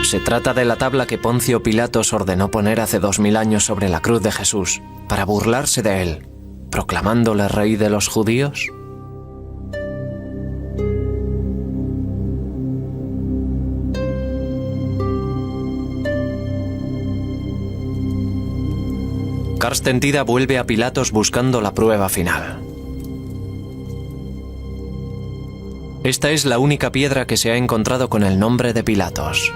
Speaker 1: Se trata de la tabla que Poncio Pilatos ordenó poner hace 2000 años sobre la cruz de Jesús, para burlarse de él, proclamándole rey de los judíos. Carsten Tida vuelve a Pilatos buscando la prueba final. Esta es la única piedra que se ha encontrado con el nombre de Pilatos.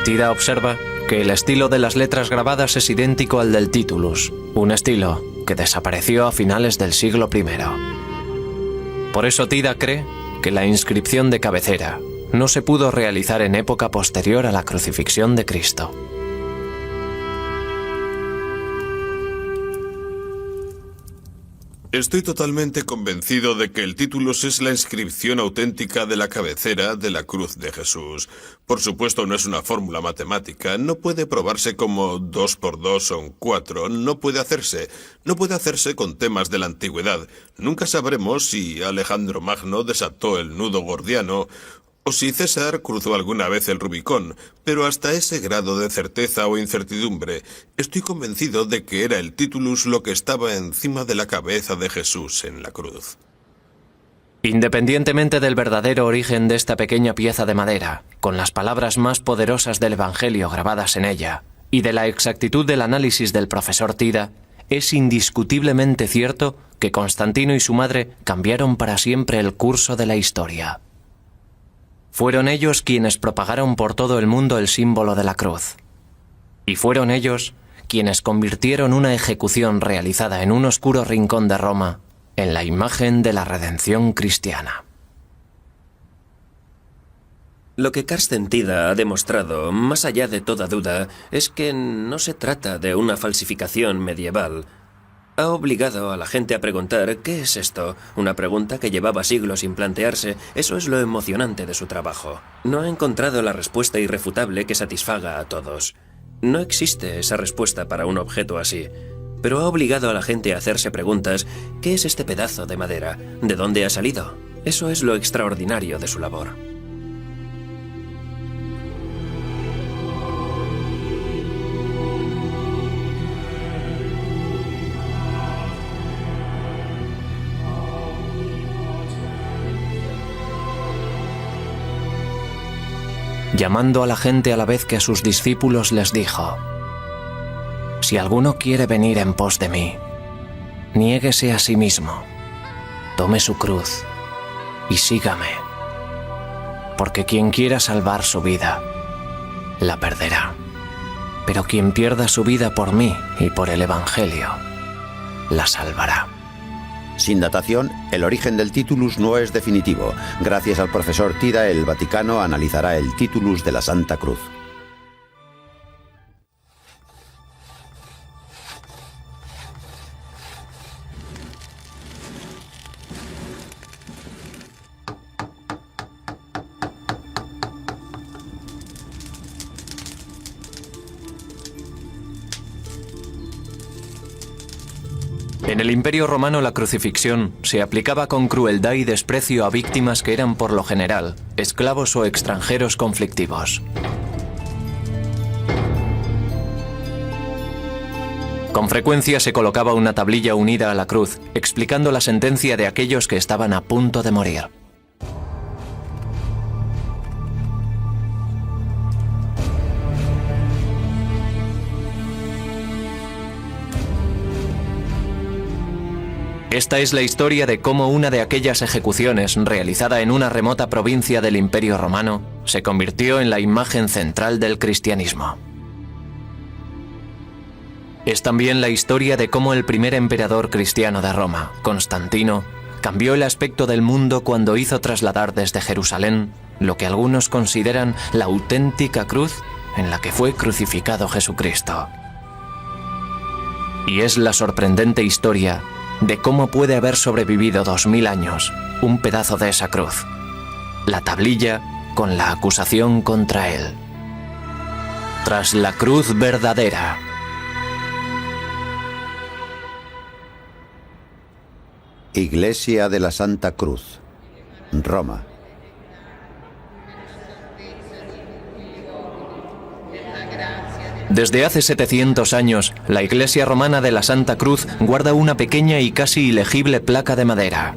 Speaker 1: Tida observa que el estilo de las letras grabadas es idéntico al del Titulus, un estilo que desapareció a finales del siglo I. Por eso Tida cree que la inscripción de cabecera no se pudo realizar en época posterior a la crucifixión de Cristo.
Speaker 3: Estoy totalmente convencido de que el Titulus es la inscripción auténtica de la cabecera de la cruz de Jesús. Por supuesto, no es una fórmula matemática, no puede probarse como 2 por 2 son 4, no puede hacerse con temas de la antigüedad. Nunca sabremos si Alejandro Magno desató el nudo gordiano o si César cruzó alguna vez el Rubicón, pero hasta ese grado de certeza o incertidumbre, estoy convencido de que era el Titulus lo que estaba encima de la cabeza de Jesús en la cruz.
Speaker 1: Independientemente del verdadero origen de esta pequeña pieza de madera, con las palabras más poderosas del Evangelio grabadas en ella, y de la exactitud del análisis del profesor Tida, es indiscutiblemente cierto que Constantino y su madre cambiaron para siempre el curso de la historia. Fueron ellos quienes propagaron por todo el mundo el símbolo de la cruz. Y fueron ellos quienes convirtieron una ejecución realizada en un oscuro rincón de Roma en la imagen de la redención cristiana.
Speaker 4: Lo que Carsten Tida ha demostrado, más allá de toda duda, es que no se trata de una falsificación medieval, Ha obligado a la gente a preguntar ¿qué es esto? Una pregunta que llevaba siglos sin plantearse. Eso es lo emocionante de su trabajo. No ha encontrado la respuesta irrefutable que satisfaga a todos. No existe esa respuesta para un objeto así. Pero ha obligado a la gente a hacerse preguntas ¿qué es este pedazo de madera? ¿De dónde ha salido? Eso es lo extraordinario de su labor.
Speaker 1: Llamando a la gente a la vez que a sus discípulos les dijo: Si alguno quiere venir en pos de mí, niéguese a sí mismo, tome su cruz y sígame. Porque quien quiera salvar su vida, la perderá. Pero quien pierda su vida por mí y por el Evangelio, la salvará.
Speaker 2: Sin datación, el origen del Titulus no es definitivo. Gracias al profesor Tida, el Vaticano analizará el Titulus de la Santa Cruz.
Speaker 1: En el Imperio Romano la crucifixión se aplicaba con crueldad y desprecio a víctimas que eran por lo general esclavos o extranjeros conflictivos. Con frecuencia se colocaba una tablilla unida a la cruz, explicando la sentencia de aquellos que estaban a punto de morir. Esta es la historia de cómo una de aquellas ejecuciones, realizada en una remota provincia del Imperio Romano, se convirtió en la imagen central del cristianismo. Es también la historia de cómo el primer emperador cristiano de Roma, Constantino, cambió el aspecto del mundo cuando hizo trasladar desde Jerusalén lo que algunos consideran la auténtica cruz en la que fue crucificado Jesucristo. Y es la sorprendente historia de cómo puede haber sobrevivido 2000 años un pedazo de esa cruz, la tablilla con la acusación contra él. Tras la cruz verdadera.
Speaker 2: Iglesia de la Santa Cruz, Roma.
Speaker 1: Desde hace 700 años, la Iglesia Romana de la Santa Cruz guarda una pequeña y casi ilegible placa de madera.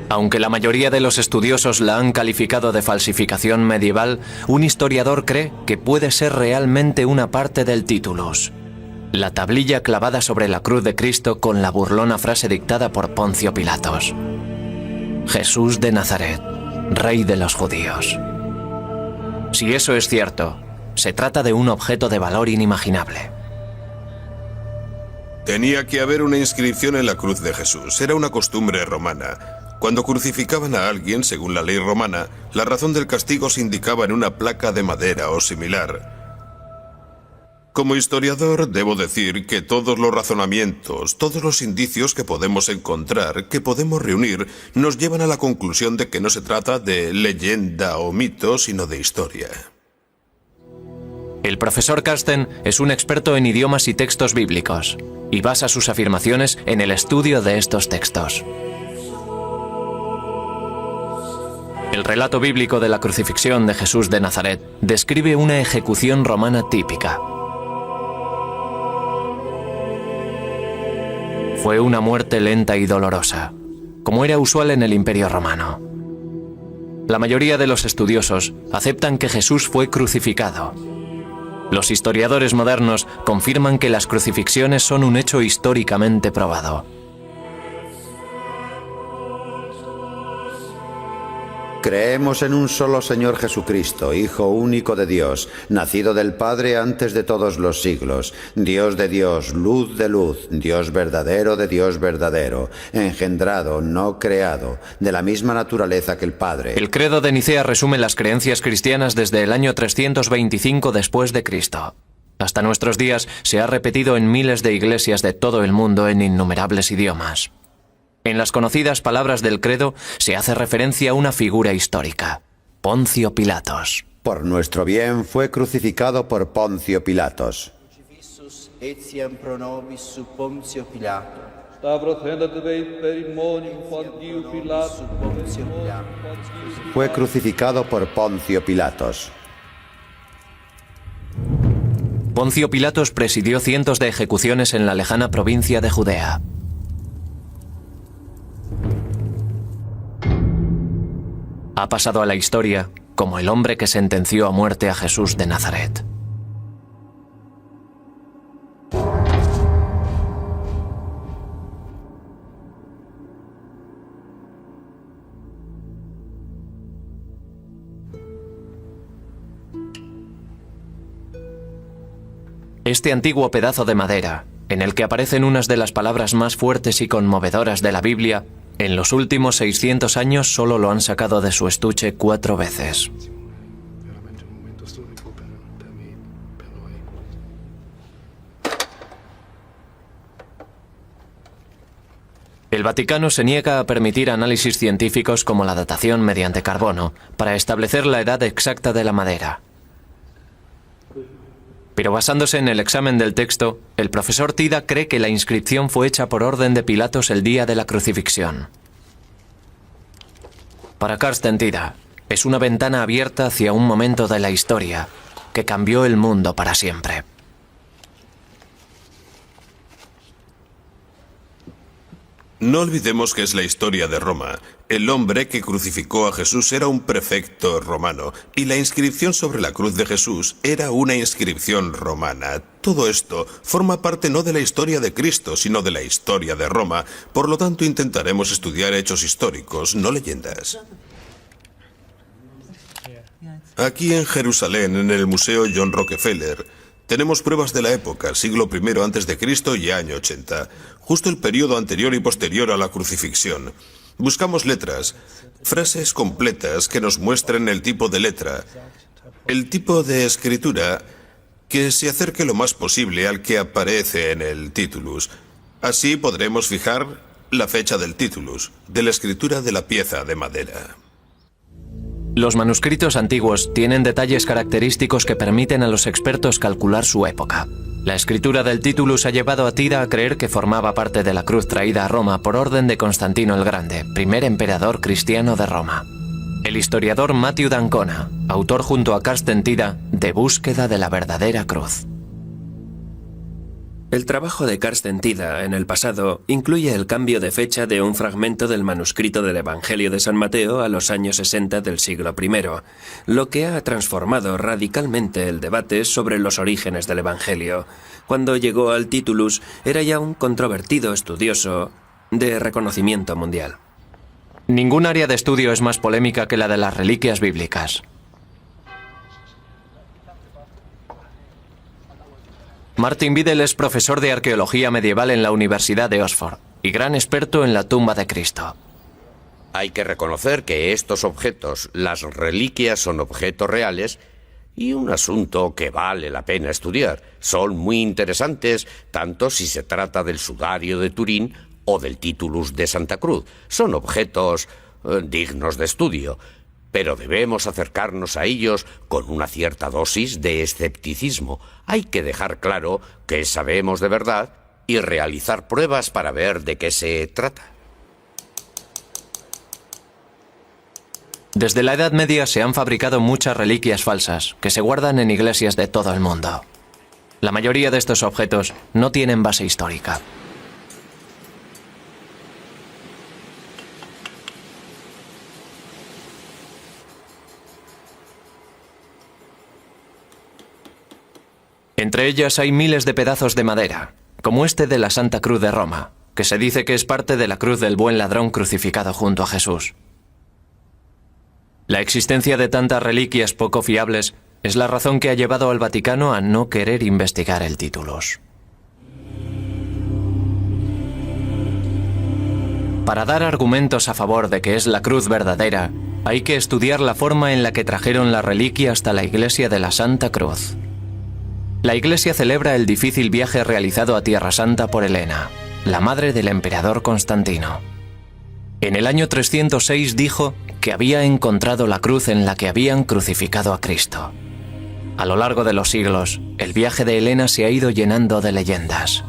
Speaker 1: Aunque la mayoría de los estudiosos la han calificado de falsificación medieval, un historiador cree que puede ser realmente una parte del Titulus, la tablilla clavada sobre la cruz de Cristo con la burlona frase dictada por Poncio Pilatos: Jesús de Nazaret, Rey de los Judíos. Si eso es cierto, se trata de un objeto de valor inimaginable.
Speaker 3: Tenía que haber una inscripción en la cruz de Jesús. Era una costumbre romana. Cuando crucificaban a alguien, según la ley romana, la razón del castigo se indicaba en una placa de madera o similar. Como historiador, debo decir que todos los razonamientos, todos los indicios que podemos encontrar, que podemos reunir, nos llevan a la conclusión de que no se trata de leyenda o mito, sino de historia.
Speaker 1: El profesor Carsten es un experto en idiomas y textos bíblicos, y basa sus afirmaciones en el estudio de estos textos. El relato bíblico de la crucifixión de Jesús de Nazaret describe una ejecución romana típica. Fue una muerte lenta y dolorosa, como era usual en el Imperio Romano. La mayoría de los estudiosos aceptan que Jesús fue crucificado. Los historiadores modernos confirman que las crucifixiones son un hecho históricamente probado.
Speaker 2: Creemos en un solo Señor Jesucristo, Hijo único de Dios, nacido del Padre antes de todos los siglos, Dios de Dios, luz de luz, Dios verdadero de Dios verdadero, engendrado, no creado, de la misma naturaleza que el Padre.
Speaker 1: El credo de Nicea resume las creencias cristianas desde el año 325 después de Cristo. Hasta nuestros días se ha repetido en miles de iglesias de todo el mundo en innumerables idiomas. En las conocidas palabras del credo se hace referencia a una figura histórica, Poncio Pilatos.
Speaker 2: Por nuestro bien fue crucificado por Poncio Pilatos.
Speaker 8: Etiam pro nobis sub Poncio Pilato.
Speaker 2: Fue crucificado por Poncio Pilatos.
Speaker 1: Poncio Pilatos presidió cientos de ejecuciones en la lejana provincia de Judea. Ha pasado a la historia como el hombre que sentenció a muerte a Jesús de Nazaret. Este antiguo pedazo de madera, en el que aparecen unas de las palabras más fuertes y conmovedoras de la Biblia, en los últimos 600 años solo lo han sacado de su estuche 4 veces. El Vaticano se niega a permitir análisis científicos como la datación mediante carbono para establecer la edad exacta de la madera. Pero basándose en el examen del texto, el profesor Tida cree que la inscripción fue hecha por orden de Pilatos el día de la crucifixión. Para Carsten Tida, es una ventana abierta hacia un momento de la historia que cambió el mundo para siempre.
Speaker 3: No olvidemos que es la historia de Roma. El hombre que crucificó a Jesús era un prefecto romano y la inscripción sobre la cruz de Jesús era una inscripción romana. Todo esto forma parte no de la historia de Cristo, sino de la historia de Roma. Por lo tanto, intentaremos estudiar hechos históricos, no leyendas. Aquí en Jerusalén, en el Museo John Rockefeller, tenemos pruebas de la época, siglo I a.C. y año 80, justo el periodo anterior y posterior a la crucifixión. Buscamos letras, frases completas que nos muestren el tipo de letra, el tipo de escritura que se acerque lo más posible al que aparece en el titulus. Así podremos fijar la fecha del titulus, de la escritura de la pieza de madera.
Speaker 1: Los manuscritos antiguos tienen detalles característicos que permiten a los expertos calcular su época. La escritura del Titulus ha llevado a Tida a creer que formaba parte de la cruz traída a Roma por orden de Constantino el Grande, primer emperador cristiano de Roma. El historiador Matthew d'Ancona, autor junto a Carsten Tida de Búsqueda de la verdadera cruz.
Speaker 4: El trabajo de Carsten Tida en el pasado incluye el cambio de fecha de un fragmento del manuscrito del Evangelio de San Mateo a los años 60 del siglo I, lo que ha transformado radicalmente el debate sobre los orígenes del Evangelio. Cuando llegó al Titulus, era ya un controvertido estudioso de reconocimiento mundial.
Speaker 1: Ningún área de estudio es más polémica que la de las reliquias bíblicas. Martin Biddle es profesor de arqueología medieval en la Universidad de Oxford y gran experto en la tumba de Cristo.
Speaker 5: Hay que reconocer que estos objetos, las reliquias, son objetos reales y un asunto que vale la pena estudiar. Son muy interesantes, tanto si se trata del sudario de Turín o del Titulus de Santa Cruz. Son objetos dignos de estudio, pero debemos acercarnos a ellos con una cierta dosis de escepticismo. Hay que dejar claro que sabemos de verdad y realizar pruebas para ver de qué se trata.
Speaker 1: Desde la Edad Media se han fabricado muchas reliquias falsas que se guardan en iglesias de todo el mundo. La mayoría de estos objetos no tienen base histórica. Entre ellas hay miles de pedazos de madera, como este de la Santa Cruz de Roma, que se dice que es parte de la cruz del buen ladrón crucificado junto a Jesús. La existencia de tantas reliquias poco fiables es la razón que ha llevado al Vaticano a no querer investigar el Titulus. Para dar argumentos a favor de que es la cruz verdadera, hay que estudiar la forma en la que trajeron la reliquia hasta la iglesia de la Santa Cruz. La Iglesia celebra el difícil viaje realizado a Tierra Santa por Helena, la madre del emperador Constantino. En el año 306 dijo que había encontrado la cruz en la que habían crucificado a Cristo. A lo largo de los siglos, el viaje de Helena se ha ido llenando de leyendas.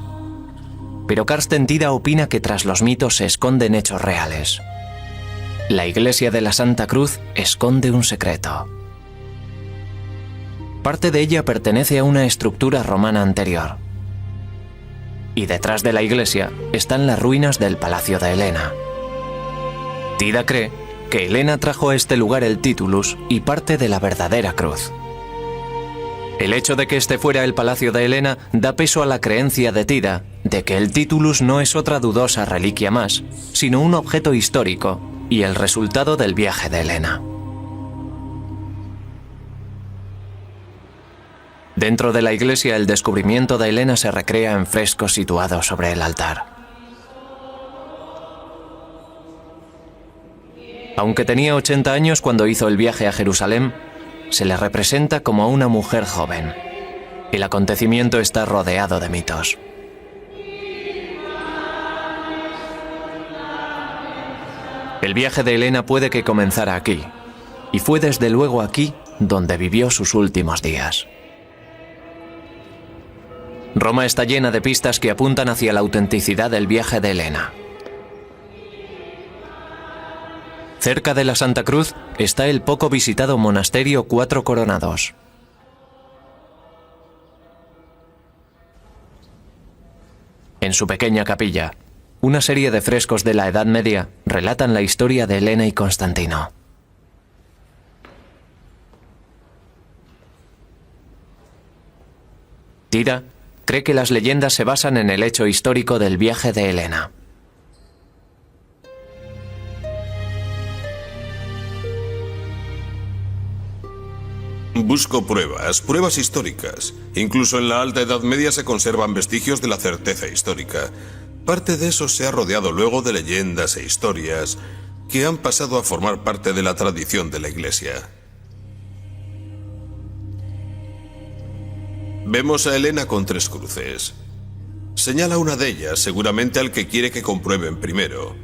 Speaker 1: Pero Carsten Tida opina que tras los mitos se esconden hechos reales. La Iglesia de la Santa Cruz esconde un secreto. Parte de ella pertenece a una estructura romana anterior. Y detrás de la iglesia están las ruinas del Palacio de Helena. Tida cree que Helena trajo a este lugar el Titulus y parte de la verdadera cruz. El hecho de que este fuera el Palacio de Helena da peso a la creencia de Tida de que el Titulus no es otra dudosa reliquia más, sino un objeto histórico y el resultado del viaje de Helena. Dentro de la iglesia, el descubrimiento de Helena se recrea en frescos situados sobre el altar. Aunque tenía 80 años cuando hizo el viaje a Jerusalén, se le representa como una mujer joven. El acontecimiento está rodeado de mitos. El viaje de Helena puede que comenzara aquí, y fue desde luego aquí donde vivió sus últimos días. Roma está llena de pistas que apuntan hacia la autenticidad del viaje de Helena. Cerca de la Santa Cruz está el poco visitado monasterio Cuatro Coronados. En su pequeña capilla, una serie de frescos de la Edad Media relatan la historia de Helena y Constantino. Tida cree que las leyendas se basan en el hecho histórico del viaje de Helena.
Speaker 3: Busco pruebas históricas. Incluso en la Alta Edad Media se conservan vestigios de la certeza histórica. Parte de eso se ha rodeado luego de leyendas e historias que han pasado a formar parte de la tradición de la Iglesia. Vemos a Helena con 3 cruces. Señala una de ellas, seguramente al que quiere que comprueben primero.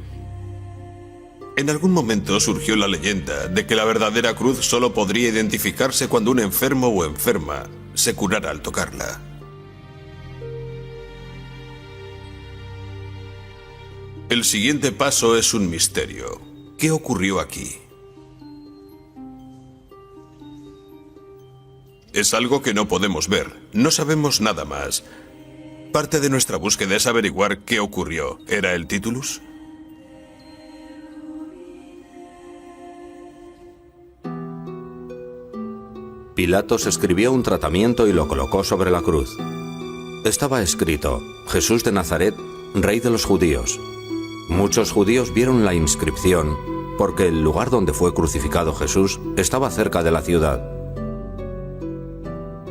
Speaker 3: En algún momento surgió la leyenda de que la verdadera cruz solo podría identificarse cuando un enfermo o enferma se curara al tocarla. El siguiente paso es un misterio. ¿Qué ocurrió aquí? Es algo que no podemos ver. No sabemos nada más. Parte de nuestra búsqueda es averiguar qué ocurrió. ¿Era el Titulus?
Speaker 6: Pilatos escribió un tratamiento y lo colocó sobre la cruz. Estaba escrito: Jesús de Nazaret, Rey de los Judíos. Muchos judíos vieron la inscripción porque el lugar donde fue crucificado Jesús estaba cerca de la ciudad.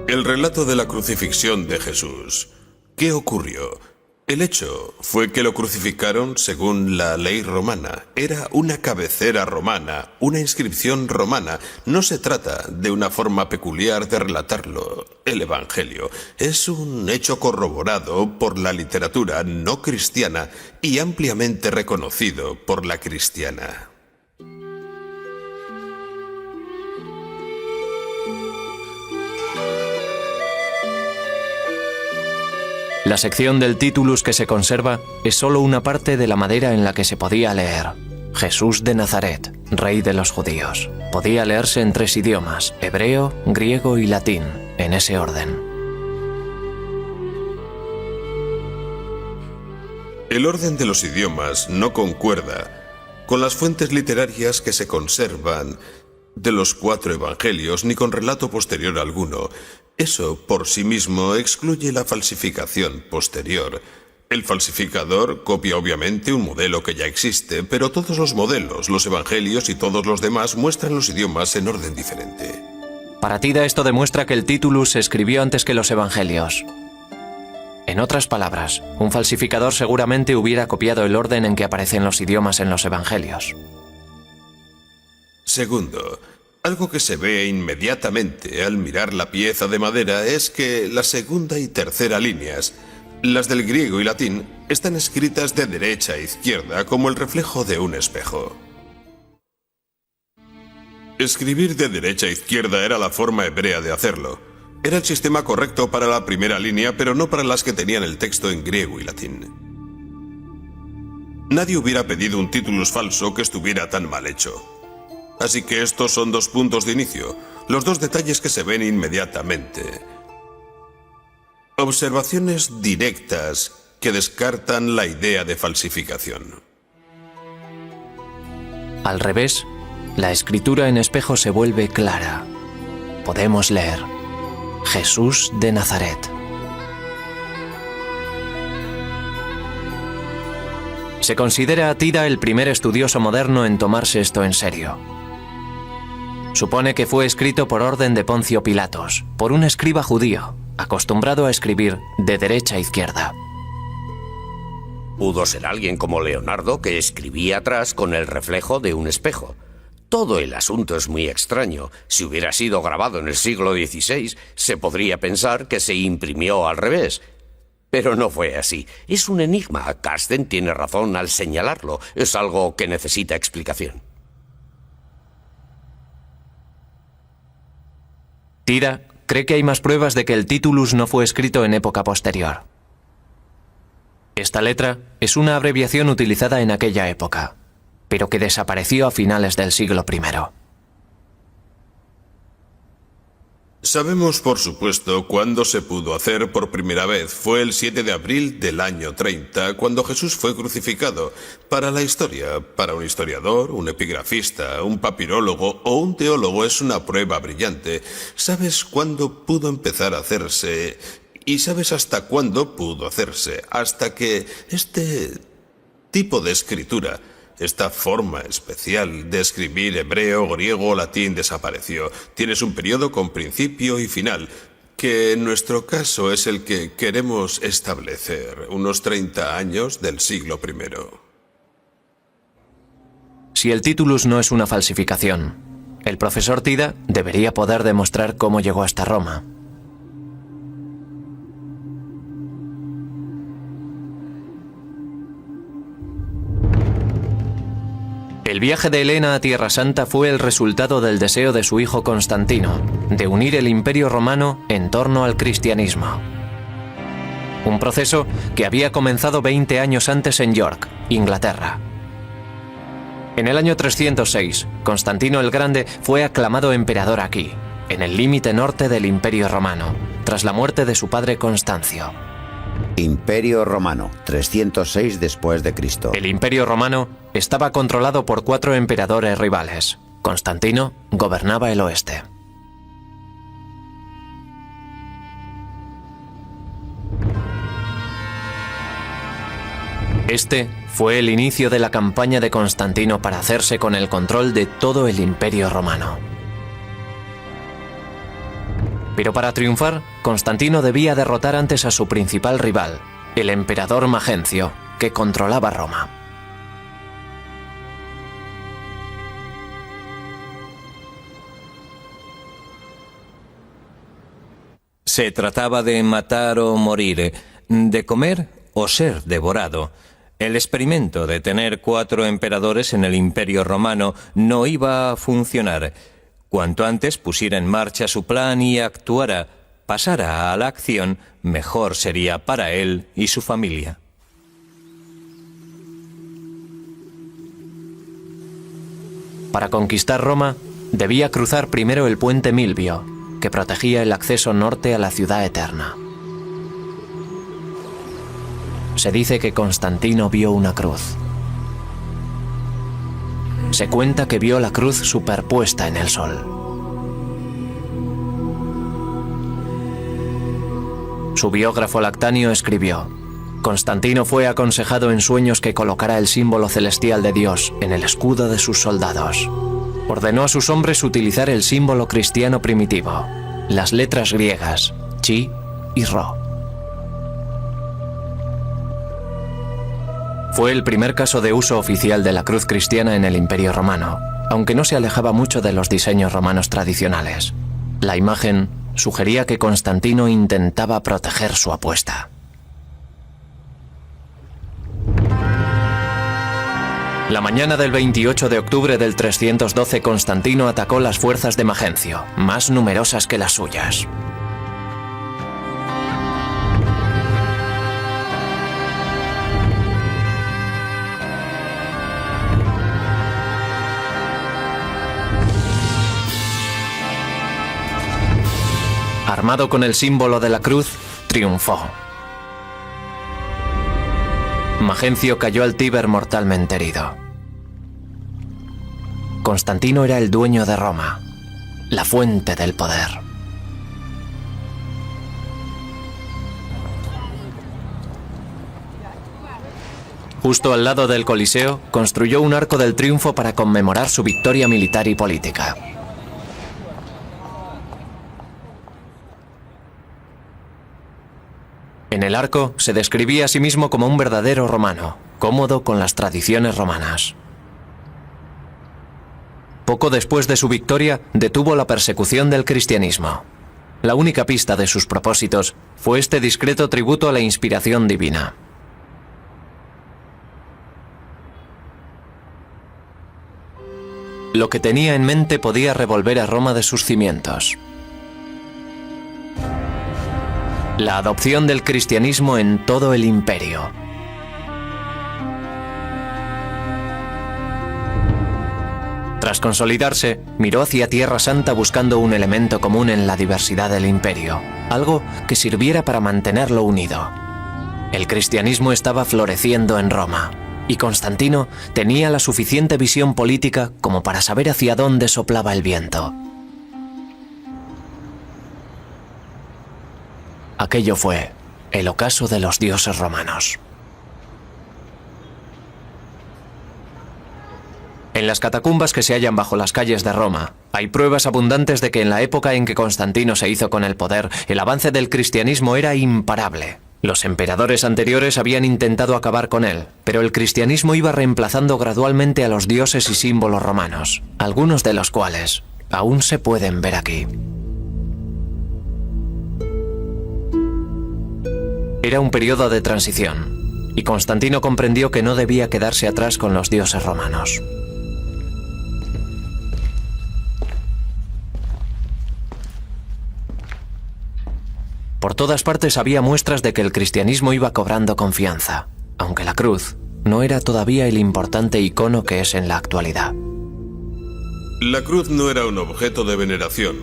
Speaker 3: El relato de la crucifixión de Jesús. ¿Qué ocurrió? El hecho fue que lo crucificaron según la ley romana. Era una cabecera romana, una inscripción romana. No se trata de una forma peculiar de relatarlo. El Evangelio es un hecho corroborado por la literatura no cristiana y ampliamente reconocido por la cristiana.
Speaker 1: La sección del Titulus que se conserva es solo una parte de la madera en la que se podía leer: Jesús de Nazaret, Rey de los Judíos. Podía leerse en 3 idiomas: hebreo, griego y latín, en ese orden.
Speaker 3: El orden de los idiomas no concuerda con las fuentes literarias que se conservan de los 4 evangelios ni con relato posterior alguno. Eso por sí mismo excluye la falsificación posterior. El falsificador copia obviamente un modelo que ya existe, pero todos los modelos, los evangelios y todos los demás muestran los idiomas en orden diferente.
Speaker 1: Para Tida esto demuestra que el Titulus se escribió antes que los evangelios. En otras palabras, un falsificador seguramente hubiera copiado el orden en que aparecen los idiomas en los evangelios.
Speaker 3: Segundo, Algo que se ve inmediatamente al mirar la pieza de madera es que la segunda y tercera líneas, las del griego y latín, están escritas de derecha a izquierda como el reflejo de un espejo. Escribir de derecha a izquierda era la forma hebrea de hacerlo. Era el sistema correcto para la primera línea, pero no para las que tenían el texto en griego y latín. Nadie hubiera pedido un titulus falso que estuviera tan mal hecho. Así que estos son dos puntos de inicio, los dos detalles que se ven inmediatamente. Observaciones directas que descartan la idea de falsificación.
Speaker 1: Al revés, la escritura en espejo se vuelve clara. Podemos leer: Jesús de Nazaret. Se considera a Tida el primer estudioso moderno en tomarse esto en serio. Supone que fue escrito por orden de Poncio Pilatos, por un escriba judío, acostumbrado a escribir de derecha a izquierda.
Speaker 5: Pudo ser alguien como Leonardo que escribía atrás con el reflejo de un espejo. Todo el asunto es muy extraño. Si hubiera sido grabado en el siglo XVI, se podría pensar que se imprimió al revés. Pero no fue así. Es un enigma. Carsten tiene razón al señalarlo. Es algo que necesita explicación.
Speaker 1: Tida cree que hay más pruebas de que el titulus no fue escrito en época posterior. Esta letra es una abreviación utilizada en aquella época, pero que desapareció a finales del siglo I.
Speaker 3: Sabemos, por supuesto, cuándo se pudo hacer por primera vez. Fue el 7 de abril del año 30, cuando Jesús fue crucificado. Para la historia, para un historiador, un epigrafista, un papirólogo o un teólogo es una prueba brillante. ¿Sabes cuándo pudo empezar a hacerse? ¿Y sabes hasta cuándo pudo hacerse? Hasta que este tipo de escritura, esta forma especial de escribir hebreo, griego o latín desapareció. Tienes un periodo con principio y final, que en nuestro caso es el que queremos establecer, unos 30 años del siglo I.
Speaker 1: Si el titulus no es una falsificación, el profesor Tida debería poder demostrar cómo llegó hasta Roma. El viaje de Helena a Tierra Santa fue el resultado del deseo de su hijo Constantino de unir el Imperio Romano en torno al cristianismo. Un proceso que había comenzado 20 años antes en York, Inglaterra. En el año 306, Constantino el Grande fue aclamado emperador aquí, en el límite norte del Imperio Romano, tras la muerte de su padre Constancio.
Speaker 2: Imperio Romano, 306 después de Cristo.
Speaker 1: El Imperio Romano estaba controlado por 4 emperadores rivales. Constantino gobernaba el oeste. Este fue el inicio de la campaña de Constantino para hacerse con el control de todo el Imperio Romano. Pero para triunfar, Constantino debía derrotar antes a su principal rival, el emperador Magencio, que controlaba Roma.
Speaker 7: Se trataba de matar o morir, de comer o ser devorado. El experimento de tener 4 emperadores en el Imperio Romano no iba a funcionar. Cuanto antes pusiera en marcha su plan y actuara, pasara a la acción, mejor sería para él y su familia.
Speaker 1: Para conquistar Roma, debía cruzar primero el puente Milvio, que protegía el acceso norte a la ciudad eterna. Se dice que Constantino vio una cruz. Se cuenta que vio la cruz superpuesta en el sol. Su biógrafo Lactanio escribió: Constantino fue aconsejado en sueños que colocara el símbolo celestial de Dios en el escudo de sus soldados. Ordenó a sus hombres utilizar el símbolo cristiano primitivo, las letras griegas, chi y rho. Fue el primer caso de uso oficial de la cruz cristiana en el Imperio Romano, aunque no se alejaba mucho de los diseños romanos tradicionales. La imagen sugería que Constantino intentaba proteger su apuesta. La mañana del 28 de octubre del 312, Constantino atacó las fuerzas de Magencio, más numerosas que las suyas. Armado con el símbolo de la cruz, triunfó. Magencio cayó al Tíber mortalmente herido. Constantino era el dueño de Roma, la fuente del poder. Justo al lado del Coliseo, construyó un arco del triunfo para conmemorar su victoria militar y política. En el arco se describía a sí mismo como un verdadero romano, cómodo con las tradiciones romanas. Poco después de su victoria, detuvo la persecución del cristianismo. La única pista de sus propósitos fue este discreto tributo a la inspiración divina. Lo que tenía en mente podía revolver a Roma de sus cimientos. La adopción del cristianismo en todo el imperio. Tras consolidarse, miró hacia Tierra Santa buscando un elemento común en la diversidad del imperio, algo que sirviera para mantenerlo unido. El cristianismo estaba floreciendo en Roma, y Constantino tenía la suficiente visión política como para saber hacia dónde soplaba el viento. Aquello fue el ocaso de los dioses romanos. En las catacumbas que se hallan bajo las calles de Roma, hay pruebas abundantes de que en la época en que Constantino se hizo con el poder, el avance del cristianismo era imparable. Los emperadores anteriores habían intentado acabar con él, pero el cristianismo iba reemplazando gradualmente a los dioses y símbolos romanos, algunos de los cuales aún se pueden ver aquí. Era un periodo de transición, y Constantino comprendió que no debía quedarse atrás con los dioses romanos. Por todas partes había muestras de que el cristianismo iba cobrando confianza, aunque la cruz no era todavía el importante icono que es en la actualidad.
Speaker 3: La cruz no era un objeto de veneración.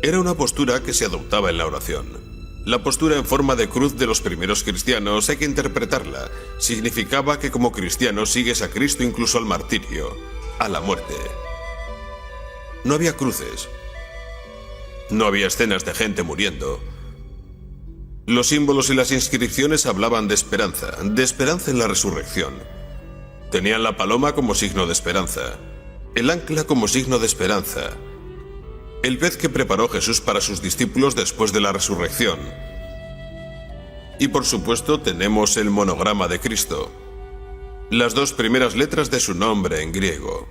Speaker 3: Era una postura que se adoptaba en la oración. La postura en forma de cruz de los primeros cristianos hay que interpretarla. Significaba que como cristiano sigues a Cristo incluso al martirio, a la muerte. No había cruces. No había escenas de gente muriendo. Los símbolos y las inscripciones hablaban de esperanza en la resurrección. Tenían la paloma como signo de esperanza, el ancla como signo de esperanza, el pez que preparó Jesús para sus discípulos después de la resurrección. Y por supuesto tenemos el monograma de Cristo, las dos primeras letras de su nombre en griego.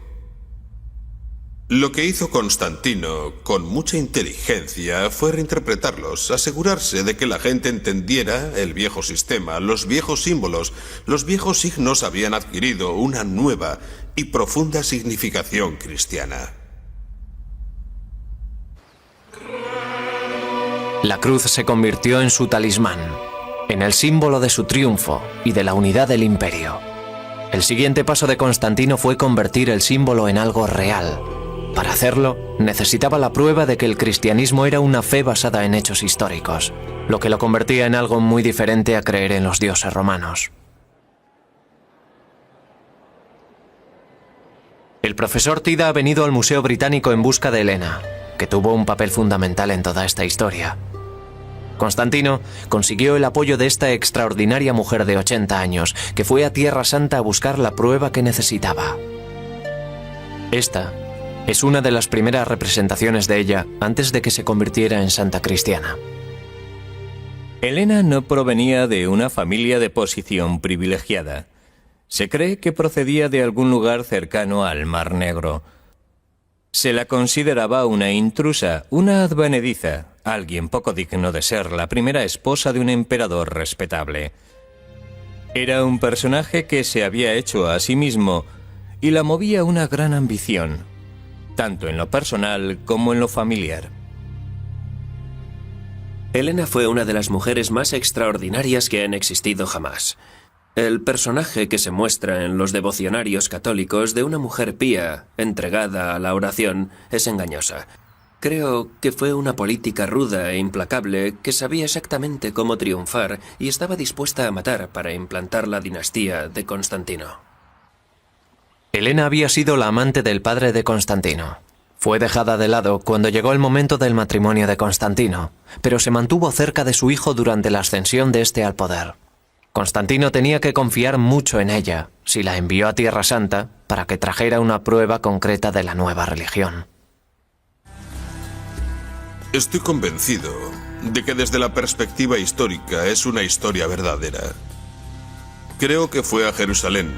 Speaker 3: Lo que hizo Constantino, con mucha inteligencia, fue reinterpretarlos, asegurarse de que la gente entendiera el viejo sistema, los viejos símbolos, los viejos signos habían adquirido una nueva y profunda significación cristiana.
Speaker 1: La cruz se convirtió en su talismán, en el símbolo de su triunfo y de la unidad del imperio. El siguiente paso de Constantino fue convertir el símbolo en algo real. Para hacerlo, necesitaba la prueba de que el cristianismo era una fe basada en hechos históricos, lo que lo convertía en algo muy diferente a creer en los dioses romanos. El profesor Tida ha venido al Museo Británico en busca de Helena, que tuvo un papel fundamental en toda esta historia. Constantino consiguió el apoyo de esta extraordinaria mujer de 80 años, que fue a Tierra Santa a buscar la prueba que necesitaba. Esta es una de las primeras representaciones de ella antes de que se convirtiera en santa cristiana.
Speaker 7: Helena no provenía de una familia de posición privilegiada. Se cree que procedía de algún lugar cercano al Mar Negro. Se la consideraba una intrusa, una advenediza, alguien poco digno de ser la primera esposa de un emperador respetable. Era un personaje que se había hecho a sí mismo y la movía una gran ambición, tanto en lo personal como en lo familiar.
Speaker 4: Helena fue una de las mujeres más extraordinarias que han existido jamás. El personaje que se muestra en los devocionarios católicos de una mujer pía, entregada a la oración, es engañosa. Creo que fue una política ruda e implacable que sabía exactamente cómo triunfar y estaba dispuesta a matar para implantar la dinastía de Constantino.
Speaker 1: Helena había sido la amante del padre de Constantino. Fue dejada de lado cuando llegó el momento del matrimonio de Constantino, pero se mantuvo cerca de su hijo durante la ascensión de este al poder. Constantino tenía que confiar mucho en ella si la envió a Tierra Santa para que trajera una prueba concreta de la nueva religión.
Speaker 3: Estoy convencido de que desde la perspectiva histórica es una historia verdadera. Creo que fue a Jerusalén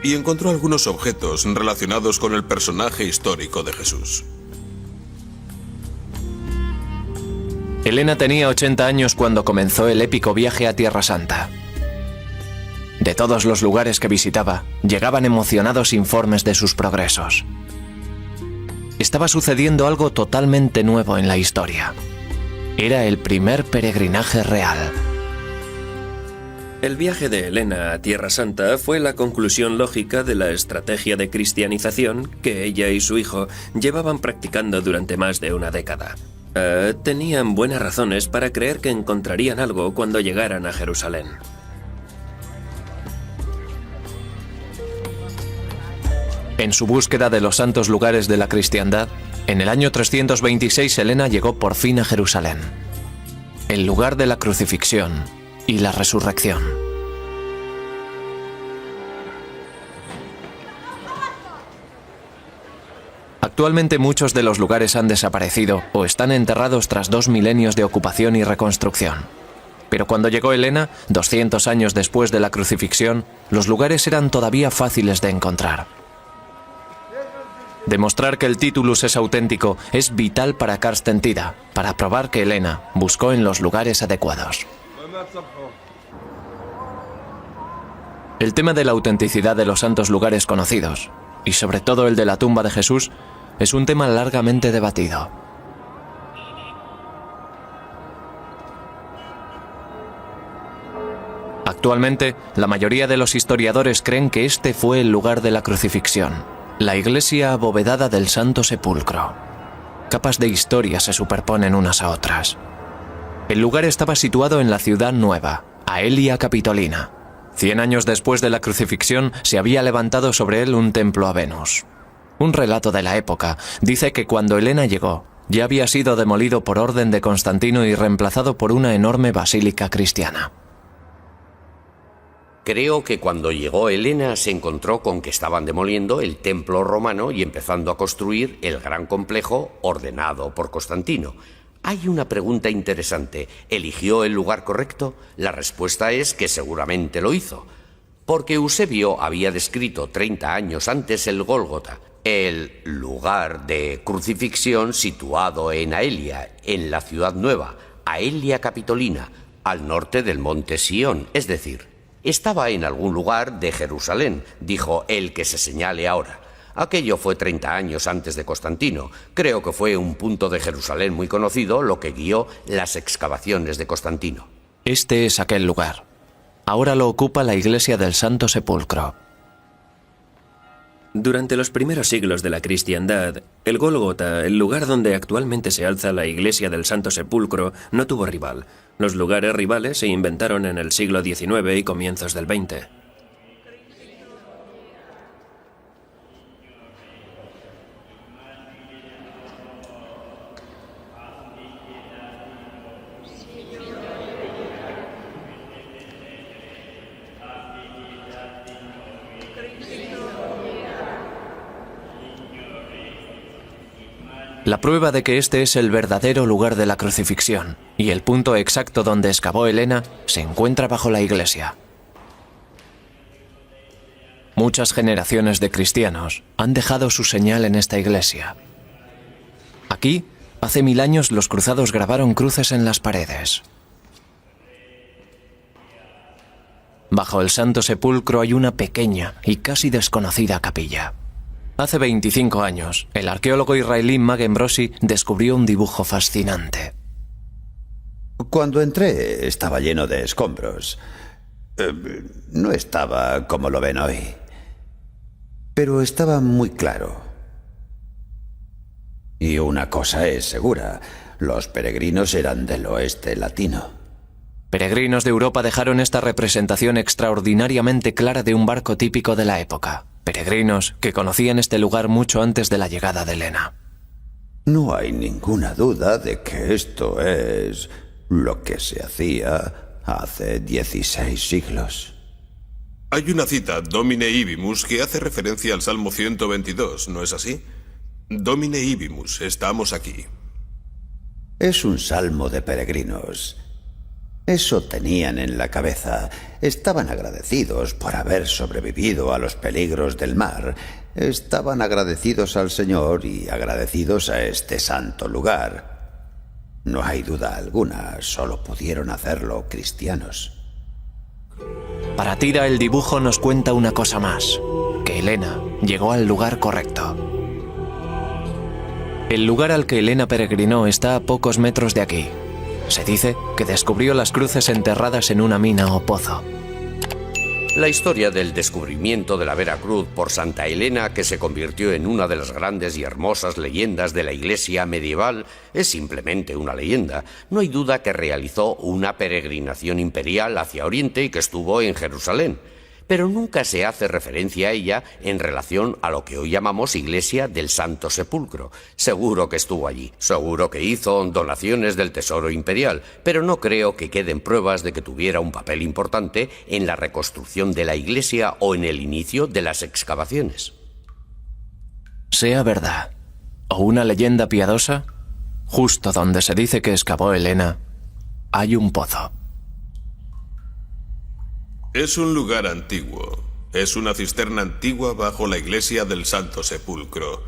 Speaker 3: y encontró algunos objetos relacionados con el personaje histórico de Jesús.
Speaker 1: Helena tenía 80 años cuando comenzó el épico viaje a Tierra Santa. De todos los lugares que visitaba, llegaban emocionados informes de sus progresos. Estaba sucediendo algo totalmente nuevo en la historia. Era el primer peregrinaje real.
Speaker 4: El viaje de Helena a Tierra Santa fue la conclusión lógica de la estrategia de cristianización que ella y su hijo llevaban practicando durante más de una década. Tenían buenas razones para creer que encontrarían algo cuando llegaran a Jerusalén.
Speaker 1: En su búsqueda de los santos lugares de la cristiandad, en el año 326 Helena llegó por fin a Jerusalén, el lugar de la crucifixión y la resurrección. Actualmente muchos de los lugares han desaparecido o están enterrados tras 2 milenios de ocupación y reconstrucción. Pero cuando llegó Helena, 200 años después de la crucifixión, los lugares eran todavía fáciles de encontrar. Demostrar que el Titulus es auténtico es vital para Carsten Tida, para probar que Helena buscó en los lugares adecuados. El tema de la autenticidad de los santos lugares conocidos, y sobre todo el de la tumba de Jesús, es un tema largamente debatido. Actualmente, la mayoría de los historiadores creen que este fue el lugar de la crucifixión, la iglesia abovedada del Santo Sepulcro. Capas de historia se superponen unas a otras. El lugar estaba situado en la ciudad nueva, Aelia Capitolina. 100 años después de la crucifixión se había levantado sobre él un templo a Venus. Un relato de la época dice que cuando Helena llegó, ya había sido demolido por orden de Constantino y reemplazado por una enorme basílica cristiana.
Speaker 5: Creo que cuando llegó Helena se encontró con que estaban demoliendo el templo romano y empezando a construir el gran complejo ordenado por Constantino. Hay una pregunta interesante. ¿Eligió el lugar correcto? La respuesta es que seguramente lo hizo, porque Eusebio había descrito 30 años antes el Gólgota, el lugar de crucifixión situado en Aelia, en la ciudad nueva, Aelia Capitolina, al norte del monte Sión, es decir, estaba en algún lugar de Jerusalén, dijo el que se señale ahora. Aquello fue 30 años antes de Constantino. Creo que fue un punto de Jerusalén muy conocido lo que guió las excavaciones de Constantino.
Speaker 1: Este es aquel lugar. Ahora lo ocupa la iglesia del Santo Sepulcro.
Speaker 4: Durante los primeros siglos de la cristiandad, el Gólgota, el lugar donde actualmente se alza la iglesia del Santo Sepulcro, no tuvo rival. Los lugares rivales se inventaron en el siglo XIX y comienzos del XX.
Speaker 1: La prueba de que este es el verdadero lugar de la crucifixión y el punto exacto donde excavó Helena se encuentra bajo la iglesia. Muchas generaciones de cristianos han dejado su señal en esta iglesia. Aquí, hace 1000 años, los cruzados grabaron cruces en las paredes. Bajo el Santo Sepulcro hay una pequeña y casi desconocida capilla. Hace 25 años, el arqueólogo israelí Magen Brossi descubrió un dibujo fascinante.
Speaker 2: Cuando entré estaba lleno de escombros. No estaba como lo ven hoy, pero estaba muy claro. Y una cosa es segura, los peregrinos eran del oeste latino.
Speaker 1: Peregrinos de Europa dejaron esta representación extraordinariamente clara de un barco típico de la época. Peregrinos que conocían este lugar mucho antes de la llegada de Helena.
Speaker 2: No hay ninguna duda de que esto es lo que se hacía hace 16 siglos.
Speaker 3: Hay una cita, Domine Ibimus, que hace referencia al Salmo 122, ¿no es así? Domine Ibimus, estamos aquí.
Speaker 2: Es un salmo de peregrinos. Eso tenían en la cabeza. Estaban agradecidos por haber sobrevivido a los peligros del mar. Estaban agradecidos al Señor y agradecidos a este santo lugar. No hay duda alguna, solo pudieron hacerlo cristianos.
Speaker 1: Para Tira, el dibujo nos cuenta una cosa más, que Helena llegó al lugar correcto. El lugar al que Helena peregrinó está a pocos metros de aquí. Se dice que descubrió las cruces enterradas en una mina o pozo.
Speaker 5: La historia del descubrimiento de la Vera Cruz por Santa Helena, que se convirtió en una de las grandes y hermosas leyendas de la Iglesia medieval, es simplemente una leyenda. No hay duda que realizó una peregrinación imperial hacia Oriente y que estuvo en Jerusalén. Pero nunca se hace referencia a ella en relación a lo que hoy llamamos Iglesia del Santo Sepulcro. Seguro que estuvo allí, seguro que hizo donaciones del tesoro imperial, pero no creo que queden pruebas de que tuviera un papel importante en la reconstrucción de la iglesia o en el inicio de las excavaciones.
Speaker 1: Sea verdad o una leyenda piadosa, justo donde se dice que excavó Helena, hay un pozo.
Speaker 3: Es un lugar antiguo. Es una cisterna antigua bajo la iglesia del Santo Sepulcro.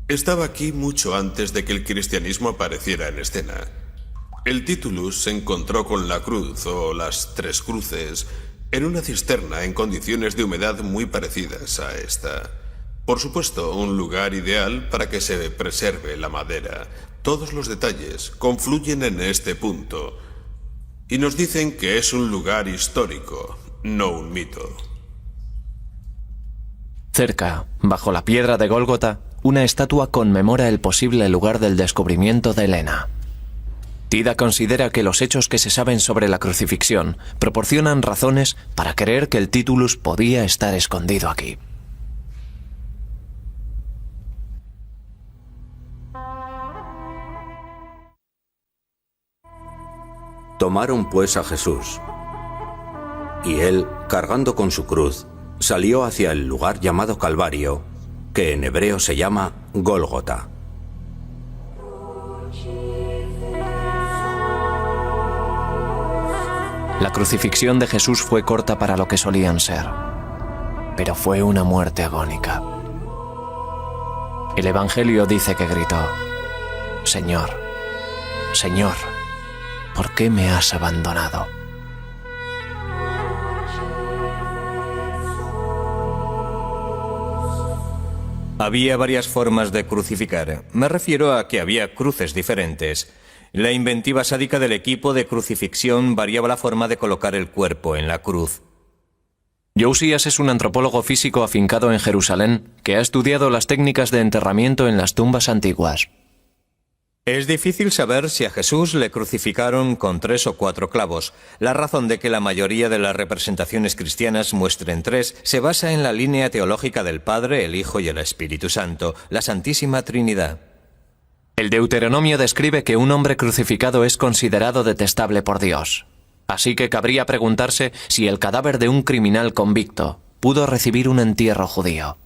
Speaker 3: Estaba aquí mucho antes de que el cristianismo apareciera en escena. El Titulus se encontró con la cruz, o las 3 cruces, en una cisterna en condiciones de humedad muy parecidas a esta. Por supuesto, un lugar ideal para que se preserve la madera. Todos los detalles confluyen en este punto. Y nos dicen que es un lugar histórico, no un mito.
Speaker 1: Cerca, bajo la piedra de Gólgota, una estatua conmemora el posible lugar del descubrimiento de Helena. Tida considera que los hechos que se saben sobre la crucifixión proporcionan razones para creer que el Titulus podía estar escondido aquí.
Speaker 6: Tomaron pues a Jesús, y él, cargando con su cruz, salió hacia el lugar llamado Calvario, que en hebreo se llama Gólgota.
Speaker 1: La crucifixión de Jesús fue corta para lo que solían ser, pero fue una muerte agónica. El Evangelio dice que gritó: Señor, Señor, ¿por qué me has abandonado?
Speaker 7: Había varias formas de crucificar. Me refiero a que había cruces diferentes. La inventiva sádica del equipo de crucifixión variaba la forma de colocar el cuerpo en la cruz.
Speaker 1: Josias es un antropólogo físico afincado en Jerusalén que ha estudiado las técnicas de enterramiento en las tumbas antiguas.
Speaker 7: Es difícil saber si a Jesús le crucificaron con 3 o 4 clavos. La razón de que la mayoría de las representaciones cristianas muestren 3 se basa en la línea teológica del Padre, el Hijo y el Espíritu Santo, la Santísima Trinidad.
Speaker 1: El Deuteronomio describe que un hombre crucificado es considerado detestable por Dios. Así que cabría preguntarse si el cadáver de un criminal convicto pudo recibir un entierro judío.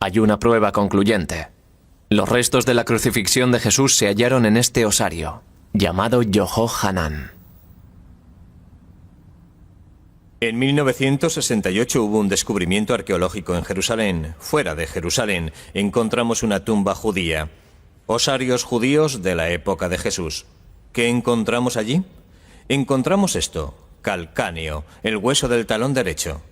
Speaker 1: Hay una prueba concluyente. Los restos de la crucifixión de Jesús se hallaron en este osario, llamado Yoho Hanán.
Speaker 7: En 1968 hubo un descubrimiento arqueológico en Jerusalén. Fuera de Jerusalén encontramos una tumba judía. Osarios judíos de la época de Jesús. ¿Qué encontramos allí? Encontramos esto, calcáneo, el hueso del talón derecho.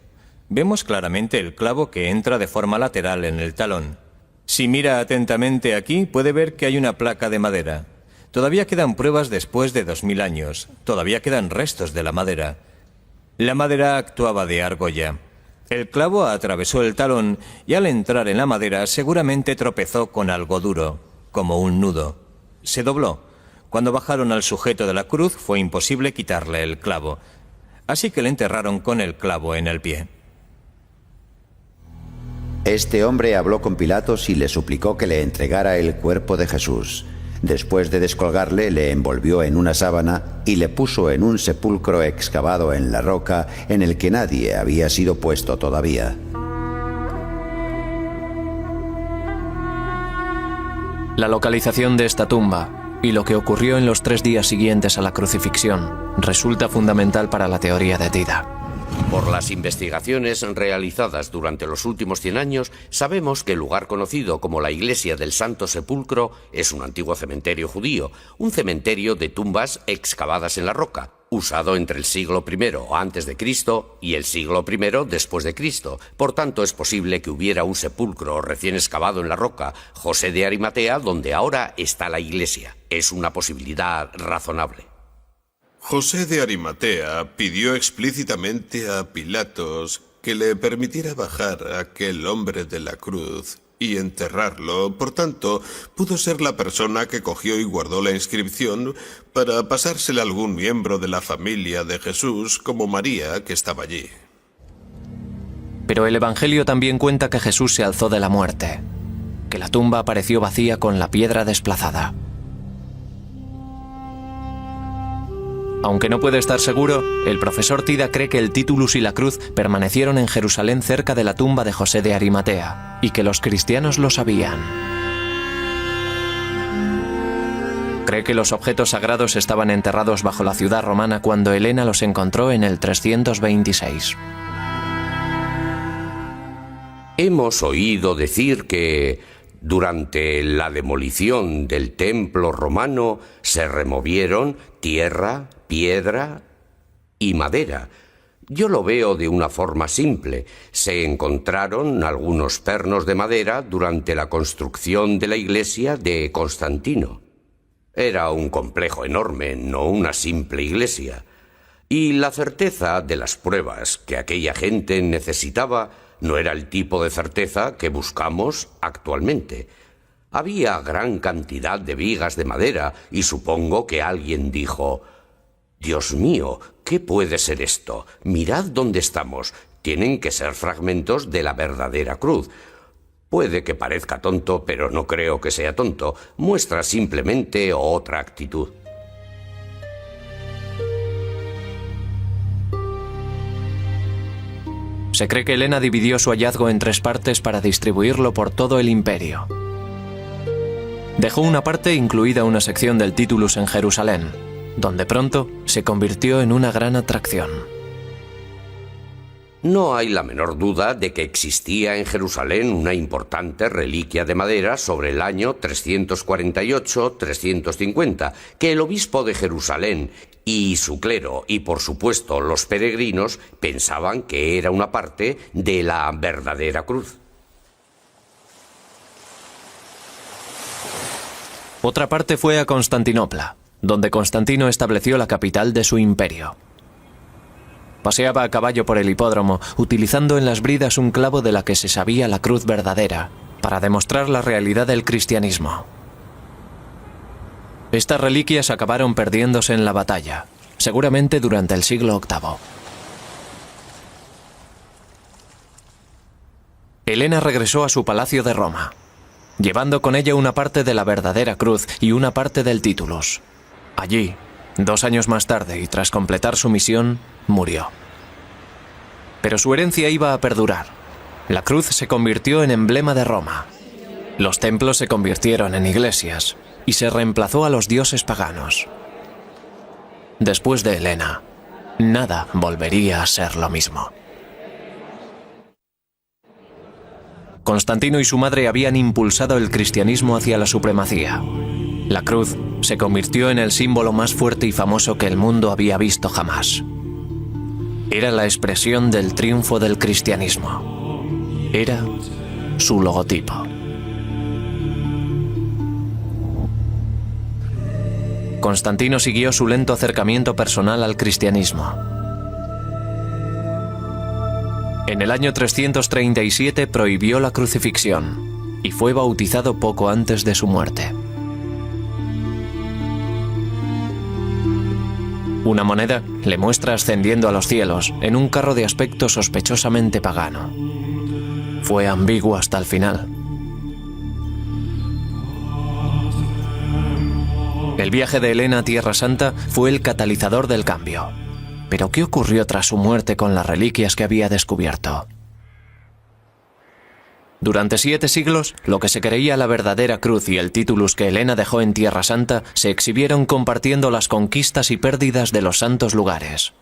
Speaker 7: Vemos claramente el clavo que entra de forma lateral en el talón. Si mira atentamente aquí, puede ver que hay una placa de madera. Todavía quedan pruebas después de 2000 años. Todavía quedan restos de la madera. La madera actuaba de argolla. El clavo atravesó el talón y al entrar en la madera seguramente tropezó con algo duro, como un nudo. Se dobló. Cuando bajaron al sujeto de la cruz fue imposible quitarle el clavo. Así que le enterraron con el clavo en el pie.
Speaker 2: Este hombre habló con Pilatos y le suplicó que le entregara el cuerpo de Jesús. Después de descolgarle, le envolvió en una sábana y le puso en un sepulcro excavado en la roca en el que nadie había sido puesto todavía.
Speaker 1: La localización de esta tumba y lo que ocurrió en los 3 días siguientes a la crucifixión resulta fundamental para la teoría de Tida.
Speaker 5: Por las investigaciones realizadas durante los últimos 100 años, sabemos que el lugar conocido como la Iglesia del Santo Sepulcro es un antiguo cementerio judío, un cementerio de tumbas excavadas en la roca, usado entre el siglo I antes de Cristo y el siglo I después de Cristo. Por tanto, es posible que hubiera un sepulcro recién excavado en la roca, José de Arimatea, donde ahora está la iglesia. Es una posibilidad razonable.
Speaker 3: José de Arimatea pidió explícitamente a Pilatos que le permitiera bajar a aquel hombre de la cruz y enterrarlo. Por tanto, pudo ser la persona que cogió y guardó la inscripción para pasársela a algún miembro de la familia de Jesús, como María, que estaba allí.
Speaker 1: Pero el Evangelio también cuenta que Jesús se alzó de la muerte, que la tumba apareció vacía con la piedra desplazada. Aunque no puede estar seguro, el profesor Tida cree que el titulus y la cruz permanecieron en Jerusalén cerca de la tumba de José de Arimatea, y que los cristianos lo sabían. Cree que los objetos sagrados estaban enterrados bajo la ciudad romana cuando Helena los encontró en el 326.
Speaker 5: Hemos oído decir que durante la demolición del templo romano se removieron tierra, piedra y madera. Yo lo veo de una forma simple. Se encontraron algunos pernos de madera durante la construcción de la iglesia de Constantino. Era un complejo enorme, no una simple iglesia. Y la certeza de las pruebas que aquella gente necesitaba no era el tipo de certeza que buscamos actualmente. Había gran cantidad de vigas de madera y supongo que alguien dijo: «Dios mío, ¿qué puede ser esto? Mirad dónde estamos. Tienen que ser fragmentos de la verdadera cruz». Puede que parezca tonto, pero no creo que sea tonto. Muestra simplemente otra actitud.
Speaker 1: Se cree que Helena dividió su hallazgo en 3 partes para distribuirlo por todo el imperio. Dejó una parte, incluida una sección del titulus en Jerusalén, donde pronto se convirtió en una gran atracción.
Speaker 5: No hay la menor duda de que existía en Jerusalén una importante reliquia de madera sobre el año 348-350, que el obispo de Jerusalén y su clero, y por supuesto los peregrinos, pensaban que era una parte de la verdadera cruz.
Speaker 1: Otra parte fue a Constantinopla, donde Constantino estableció la capital de su imperio. Paseaba a caballo por el hipódromo, utilizando en las bridas un clavo de la que se sabía la cruz verdadera, para demostrar la realidad del cristianismo. Estas reliquias acabaron perdiéndose en la batalla, seguramente durante el siglo VIII. Helena regresó a su palacio de Roma, llevando con ella una parte de la verdadera cruz y una parte del titulus. Allí, 2 años más tarde y tras completar su misión, murió. Pero su herencia iba a perdurar. La cruz se convirtió en emblema de Roma. Los templos se convirtieron en iglesias y se reemplazó a los dioses paganos. Después de Helena, nada volvería a ser lo mismo. Constantino y su madre habían impulsado el cristianismo hacia la supremacía. La cruz se convirtió en el símbolo más fuerte y famoso que el mundo había visto jamás. Era la expresión del triunfo del cristianismo. Era su logotipo. Constantino siguió su lento acercamiento personal al cristianismo. En el año 337 prohibió la crucifixión y fue bautizado poco antes de su muerte. Una moneda le muestra ascendiendo a los cielos en un carro de aspecto sospechosamente pagano. Fue ambiguo hasta el final. El viaje de Helena a Tierra Santa fue el catalizador del cambio. Pero ¿qué ocurrió tras su muerte con las reliquias que había descubierto? Durante 7 siglos, lo que se creía la verdadera cruz y el titulus que Helena dejó en Tierra Santa se exhibieron compartiendo las conquistas y pérdidas de los santos lugares.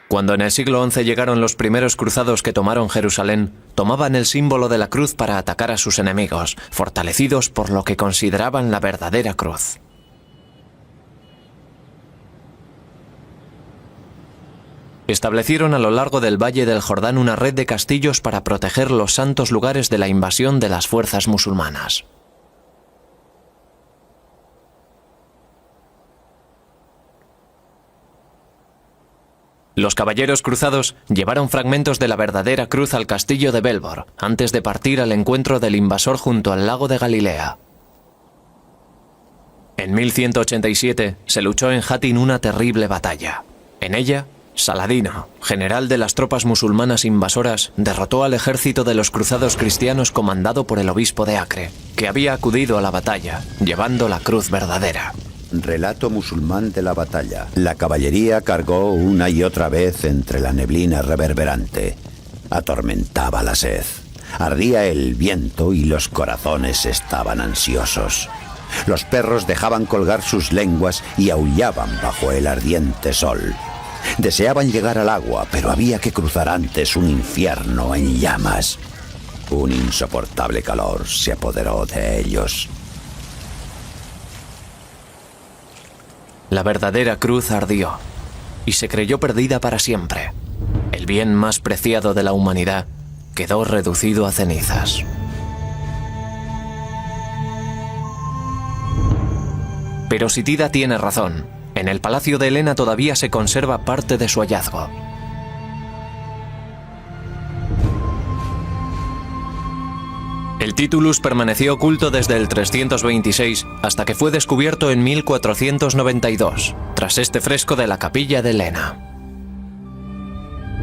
Speaker 1: Cuando en el siglo XI llegaron los primeros cruzados que tomaron Jerusalén, tomaban el símbolo de la cruz para atacar a sus enemigos, fortalecidos por lo que consideraban la verdadera cruz. Establecieron a lo largo del Valle del Jordán una red de castillos para proteger los santos lugares de la invasión de las fuerzas musulmanas. Los caballeros cruzados llevaron fragmentos de la verdadera cruz al castillo de Belbor, antes de partir al encuentro del invasor junto al lago de Galilea. En 1187 se luchó en Hattin una terrible batalla. En ella, Saladino, general de las tropas musulmanas invasoras, derrotó al ejército de los cruzados cristianos comandado por el obispo de Acre, que había acudido a la batalla, llevando la cruz verdadera.
Speaker 2: Relato musulmán de la batalla. La caballería cargó una y otra vez entre la neblina reverberante. Atormentaba la sed. Ardía el viento y los corazones estaban ansiosos. Los perros dejaban colgar sus lenguas y aullaban bajo el ardiente sol. Deseaban llegar al agua, pero había que cruzar antes un infierno en llamas. Un insoportable calor se apoderó de ellos.
Speaker 1: La verdadera cruz ardió y se creyó perdida para siempre. El bien más preciado de la humanidad quedó reducido a cenizas. Pero Sitida tiene razón. En el palacio de Helena todavía se conserva parte de su hallazgo. El titulus permaneció oculto desde el 326 hasta que fue descubierto en 1492, tras este fresco de la capilla de Helena.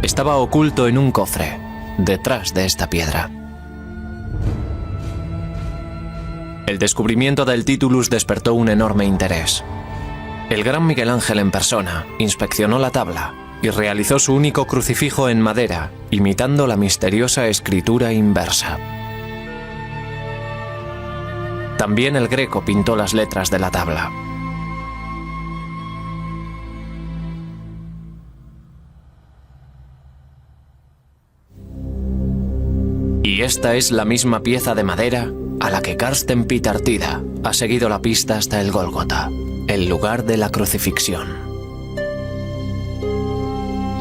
Speaker 1: Estaba oculto en un cofre, detrás de esta piedra. El descubrimiento del titulus despertó un enorme interés. El gran Miguel Ángel en persona inspeccionó la tabla y realizó su único crucifijo en madera, imitando la misteriosa escritura inversa. También el Greco pintó las letras de la tabla. Y esta es la misma pieza de madera a la que Carsten Pitartida ha seguido la pista hasta el Gólgota, el lugar de la crucifixión.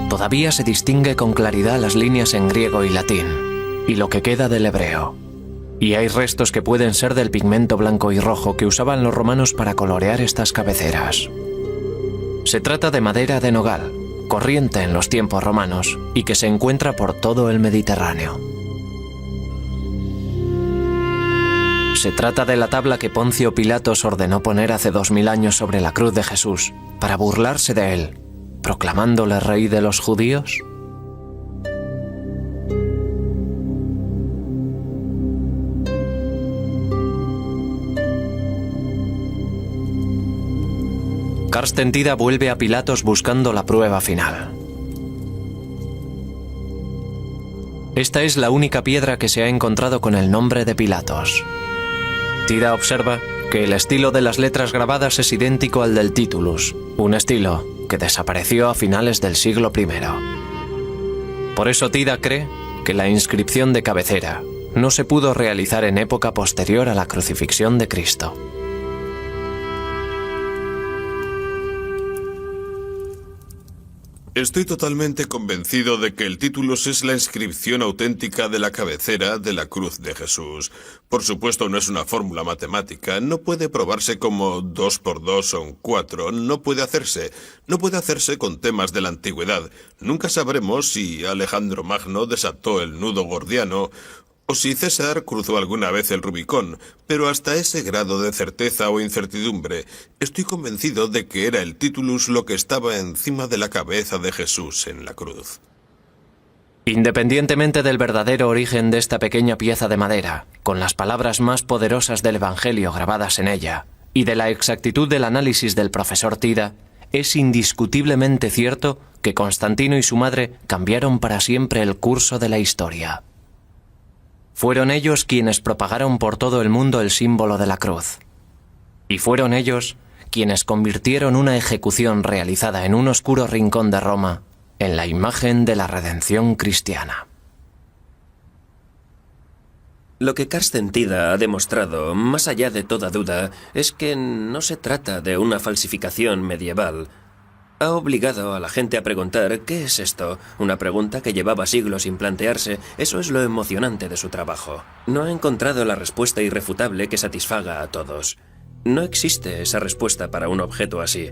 Speaker 1: Todavía se distingue con claridad las líneas en griego y latín, y lo que queda del hebreo. Y hay restos que pueden ser del pigmento blanco y rojo que usaban los romanos para colorear estas cabeceras. Se trata de madera de nogal, corriente en los tiempos romanos, y que se encuentra por todo el Mediterráneo. Se trata de la tabla que Poncio Pilatos ordenó poner hace 2000 años sobre la cruz de Jesús, para burlarse de él, proclamándole rey de los judíos. Carsten Tida vuelve a Pilatos buscando la prueba final. Esta es la única piedra que se ha encontrado con el nombre de Pilatos. Tida observa que el estilo de las letras grabadas es idéntico al del titulus, un estilo que desapareció a finales del siglo I. Por eso Tida cree que la inscripción de cabecera no se pudo realizar en época posterior a la crucifixión de Cristo.
Speaker 3: Estoy totalmente convencido de que el titulus es la inscripción auténtica de la cabecera de la cruz de Jesús. Por supuesto, no es una fórmula matemática, no puede probarse como 2 por 2 son 4, no puede hacerse con temas de la antigüedad. Nunca sabremos si Alejandro Magno desató el nudo gordiano o si César cruzó alguna vez el Rubicón, pero hasta ese grado de certeza o incertidumbre, estoy convencido de que era el titulus lo que estaba encima de la cabeza de Jesús en la cruz.
Speaker 1: Independientemente del verdadero origen de esta pequeña pieza de madera, con las palabras más poderosas del Evangelio grabadas en ella, y de la exactitud del análisis del profesor Tida, es indiscutiblemente cierto que Constantino y su madre cambiaron para siempre el curso de la historia. Fueron ellos quienes propagaron por todo el mundo el símbolo de la cruz. Y fueron ellos quienes convirtieron una ejecución realizada en un oscuro rincón de Roma en la imagen de la redención cristiana.
Speaker 4: Lo que Carsten Tida ha demostrado, más allá de toda duda, es que no se trata de una falsificación medieval. Ha obligado a la gente a preguntar ¿qué es esto? Una pregunta que llevaba siglos sin plantearse. Eso es lo emocionante de su trabajo. No ha encontrado la respuesta irrefutable que satisfaga a todos. No existe esa respuesta para un objeto así.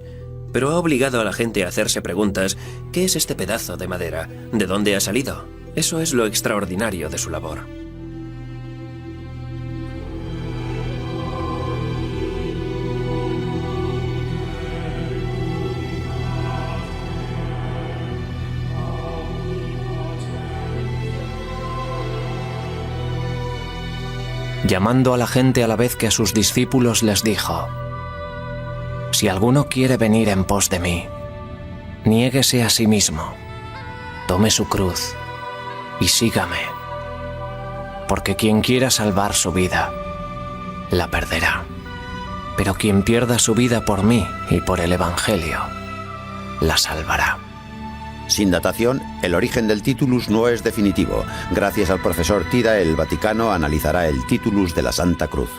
Speaker 4: Pero ha obligado a la gente a hacerse preguntas ¿qué es este pedazo de madera? ¿De dónde ha salido? Eso es lo extraordinario de su labor.
Speaker 1: Llamando a la gente a la vez que a sus discípulos les dijo: Si alguno quiere venir en pos de mí, niéguese a sí mismo, tome su cruz y sígame. Porque quien quiera salvar su vida, la perderá. Pero quien pierda su vida por mí y por el Evangelio, la salvará.
Speaker 2: Sin datación, el origen del titulus no es definitivo. Gracias al profesor Tida, el Vaticano analizará el titulus de la Santa Cruz.